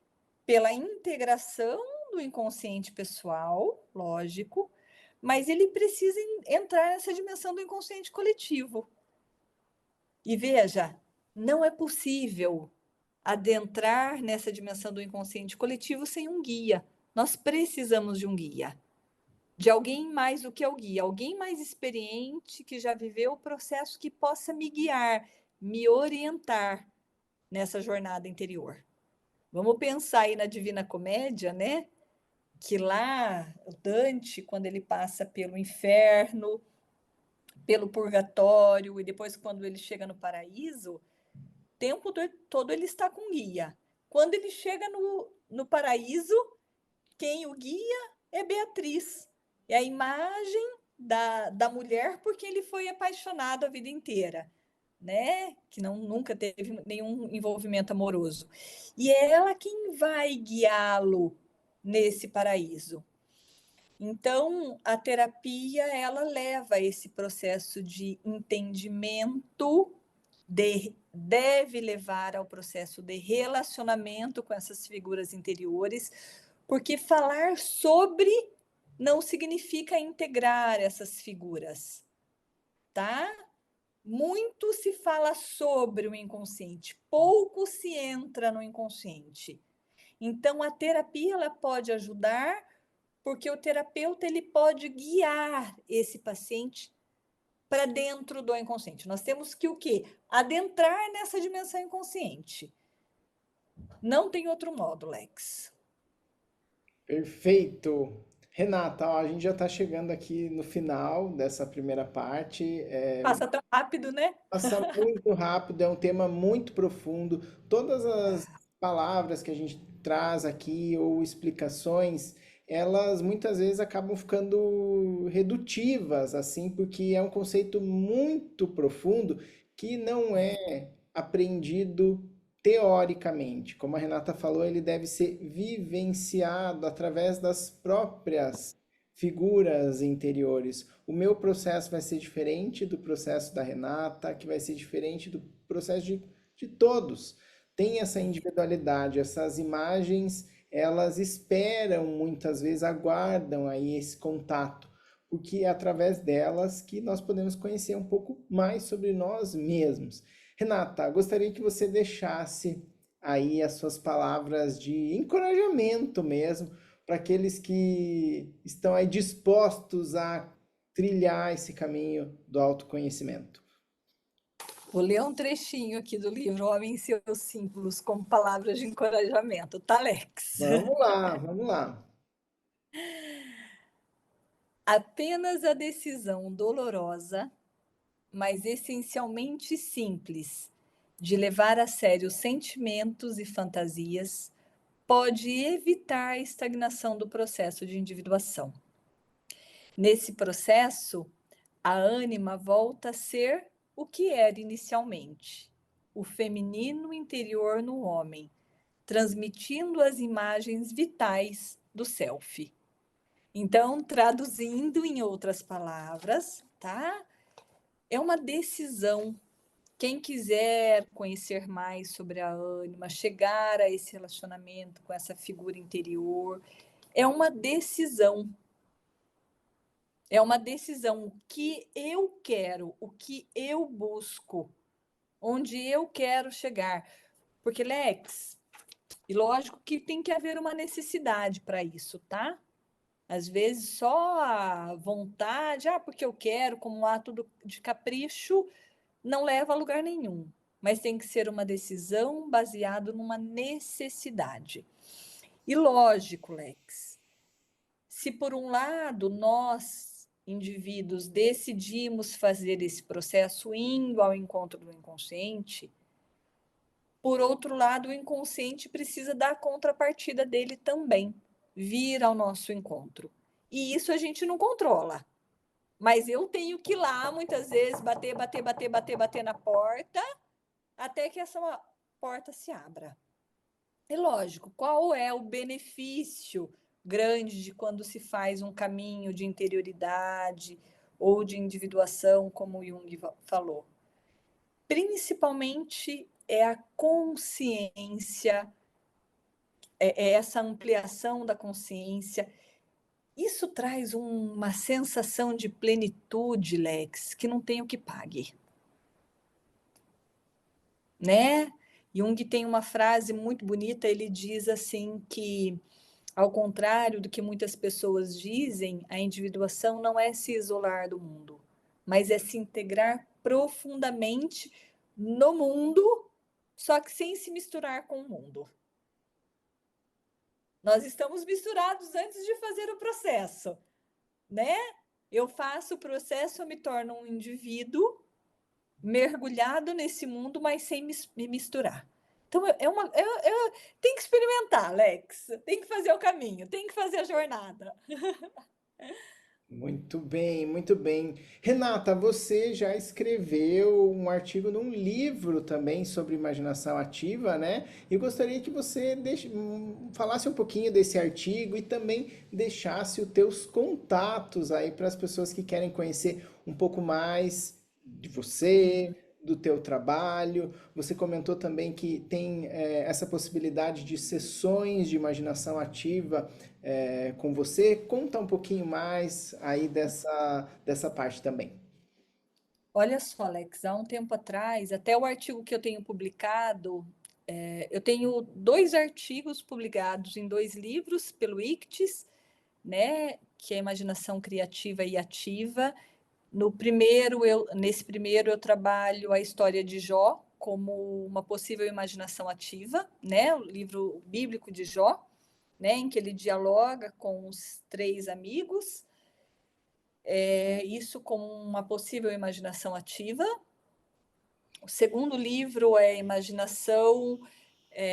Pela integração do inconsciente pessoal, lógico, mas ele precisa entrar nessa dimensão do inconsciente coletivo. E veja, não é possível adentrar nessa dimensão do inconsciente coletivo sem um guia. Nós precisamos de um guia, de alguém mais do que o guia, alguém mais experiente que já viveu o processo que possa me guiar, me orientar, nessa jornada interior. Vamos pensar aí na Divina Comédia, né? Que lá, o Dante, quando ele passa pelo inferno, pelo purgatório, e depois quando ele chega no paraíso, o tempo todo ele está com guia. Quando ele chega no paraíso, quem o guia é Beatriz. É a imagem da mulher porque ele foi apaixonado a vida inteira, né? Que nunca teve nenhum envolvimento amoroso. E é ela quem vai guiá-lo nesse paraíso. Então, a terapia, ela leva esse processo de entendimento, deve levar ao processo de relacionamento com essas figuras interiores, porque falar sobre não significa integrar essas figuras, tá? Muito se fala sobre o inconsciente, pouco se entra no inconsciente. Então, a terapia ela pode ajudar, porque o terapeuta ele pode guiar esse paciente para dentro do inconsciente. Nós temos que o quê? Adentrar nessa dimensão inconsciente. Não tem outro modo, Lex. Perfeito. Renata, ó, a gente já está chegando aqui no final dessa primeira parte. Passa tão rápido, né? Passa muito rápido, é um tema muito profundo. Todas as palavras que a gente traz aqui ou explicações, elas muitas vezes acabam ficando redutivas, assim, porque é um conceito muito profundo que não é apreendido teoricamente. Como a Renata falou, ele deve ser vivenciado através das próprias figuras interiores. O meu processo vai ser diferente do processo da Renata, que vai ser diferente do processo de todos. Tem essa individualidade, essas imagens, elas esperam muitas vezes, aguardam aí esse contato, porque é através delas que nós podemos conhecer um pouco mais sobre nós mesmos. Renata, gostaria que você deixasse aí as suas palavras de encorajamento mesmo para aqueles que estão aí dispostos a trilhar esse caminho do autoconhecimento. Vou ler um trechinho aqui do livro Homem e seus Símbolos como palavras de encorajamento, tá, Lex? Vamos lá, vamos lá. Apenas a decisão dolorosa, mas essencialmente simples, de levar a sério sentimentos e fantasias, pode evitar a estagnação do processo de individuação. Nesse processo, a ânima volta a ser o que era inicialmente, o feminino interior no homem, transmitindo as imagens vitais do self. Então, traduzindo em outras palavras, tá? É uma decisão. Quem quiser conhecer mais sobre a ânima, chegar a esse relacionamento com essa figura interior, é uma decisão. É uma decisão. O que eu quero, o que eu busco, onde eu quero chegar. Porque, Lex, e lógico que tem que haver uma necessidade para isso, tá? Às vezes só a vontade, porque eu quero, como um ato de capricho, não leva a lugar nenhum. Mas tem que ser uma decisão baseada numa necessidade. E lógico, Lex, se por um lado nós, indivíduos, decidimos fazer esse processo indo ao encontro do inconsciente, por outro lado, o inconsciente precisa da contrapartida dele também, vir ao nosso encontro. E isso a gente não controla. Mas eu tenho que ir lá, muitas vezes, bater na porta, até que essa porta se abra. E lógico, qual é o benefício grande de quando se faz um caminho de interioridade ou de individuação, como o Jung falou? Principalmente é a consciência, é essa ampliação da consciência. Isso traz uma sensação de plenitude, Lex, que não tem o que pague, né? Jung tem uma frase muito bonita, ele diz assim que, ao contrário do que muitas pessoas dizem, a individuação não é se isolar do mundo, mas é se integrar profundamente no mundo só que sem se misturar com o mundo. Nós estamos misturados antes de fazer o processo, né? Eu faço o processo, eu me torno um indivíduo mergulhado nesse mundo, mas sem me misturar. Então, tem que experimentar, Alex. Tem que fazer o caminho, tem que fazer a jornada. Muito bem, muito bem. Renata, você já escreveu um artigo num livro também sobre imaginação ativa, né? E gostaria que você falasse um pouquinho desse artigo e também deixasse os teus contatos aí para as pessoas que querem conhecer um pouco mais de você, do teu trabalho. Você comentou também que tem essa possibilidade de sessões de imaginação ativa com você. Conta um pouquinho mais aí dessa parte também. Olha só, Alex, há um tempo atrás, até o artigo que eu tenho publicado, eu tenho 2 artigos publicados em 2 livros pelo ICTIS, né, que é Imaginação Criativa e Ativa. Nesse primeiro eu trabalho a história de Jó como uma possível imaginação ativa, né, o livro bíblico de Jó, né, em que ele dialoga com os 3 amigos, isso como uma possível imaginação ativa. O segundo livro é Imaginação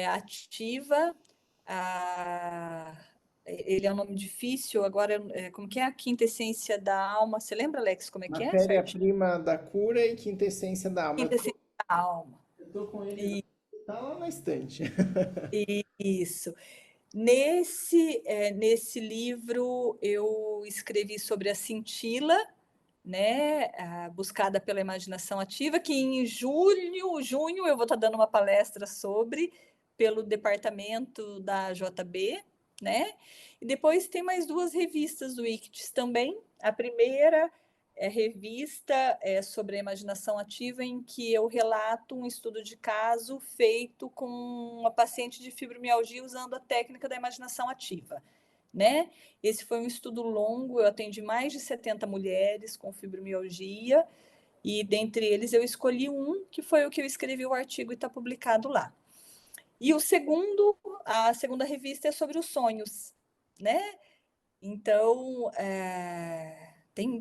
Ativa, ele é um nome difícil, agora, como que é? A quinta essência da alma. Você lembra, Alex, como é que é certinho? Matéria-prima da cura e quintessência da alma. Quinta essência da alma. Eu tô com ele, tá lá na estante. Isso. Nesse livro, eu escrevi sobre a cintila, né, buscada pela imaginação ativa, que em junho, eu vou estar dando uma palestra sobre, pelo departamento da JB, né? E depois tem mais 2 revistas do ICTIS também. A primeira revista sobre a imaginação ativa, em que eu relato um estudo de caso feito com uma paciente de fibromialgia usando a técnica da imaginação ativa, né? Esse foi um estudo longo, eu atendi mais de 70 mulheres com fibromialgia, e dentre eles eu escolhi um, que foi o que eu escrevi o artigo e está publicado lá. E a segunda revista é sobre os sonhos, né? Então,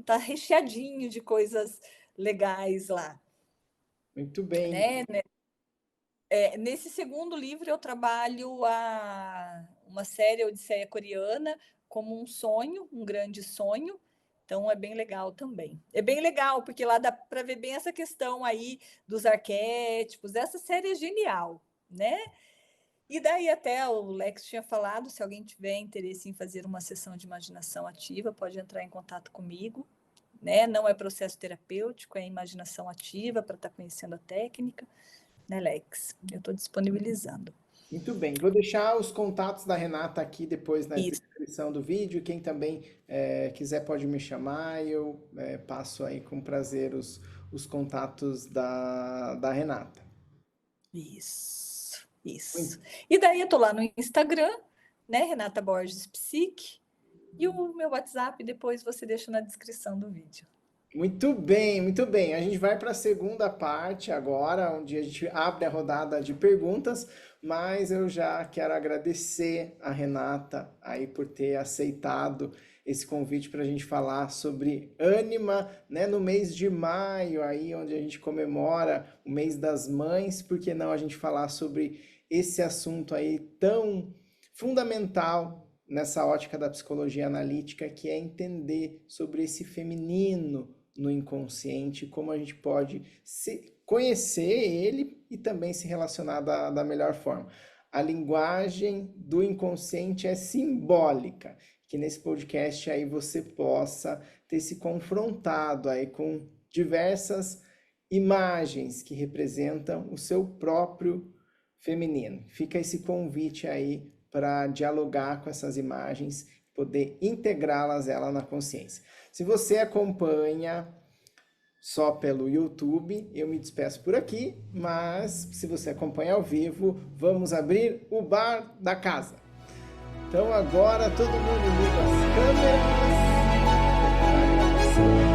tá recheadinho de coisas legais lá, Muito bem. né? Nesse segundo livro eu trabalho uma série Odisseia Coreana como um sonho, um grande sonho. Então é bem legal também. É bem legal, porque lá dá para ver bem essa questão aí dos arquétipos. Essa série é genial, né? E daí até o Lex tinha falado, se alguém tiver interesse em fazer uma sessão de imaginação ativa, pode entrar em contato comigo, né? Não é processo terapêutico, é imaginação ativa para estar conhecendo a técnica, né, Lex? Eu estou disponibilizando. Muito bem. Vou deixar os contatos da Renata aqui depois na Isso. descrição do vídeo. Quem também quiser pode me chamar e eu passo aí com prazer os contatos da Renata. Isso. Muito, E daí eu tô lá no Instagram, né, Renata Borges Psique, e o meu WhatsApp depois você deixa na descrição do vídeo. muito bem, muito bem. A gente vai para a segunda parte agora, onde a gente abre a rodada de perguntas, mas eu já quero agradecer a Renata aí por ter aceitado esse convite para a gente falar sobre Ânima, né, no mês de maio, aí onde a gente comemora o mês das mães, por que não a gente falar sobre esse assunto aí tão fundamental nessa ótica da psicologia analítica, que é entender sobre esse feminino no inconsciente, como a gente pode conhecer ele e também se relacionar da melhor forma. A linguagem do inconsciente é simbólica, que nesse podcast aí você possa ter se confrontado aí com diversas imagens que representam o seu próprio feminino. Fica esse convite aí para dialogar com essas imagens, poder integrá-las na consciência. Se você acompanha só pelo YouTube, eu me despeço por aqui, mas se você acompanha ao vivo, vamos abrir o bar da casa. Então agora todo mundo liga as câmeras.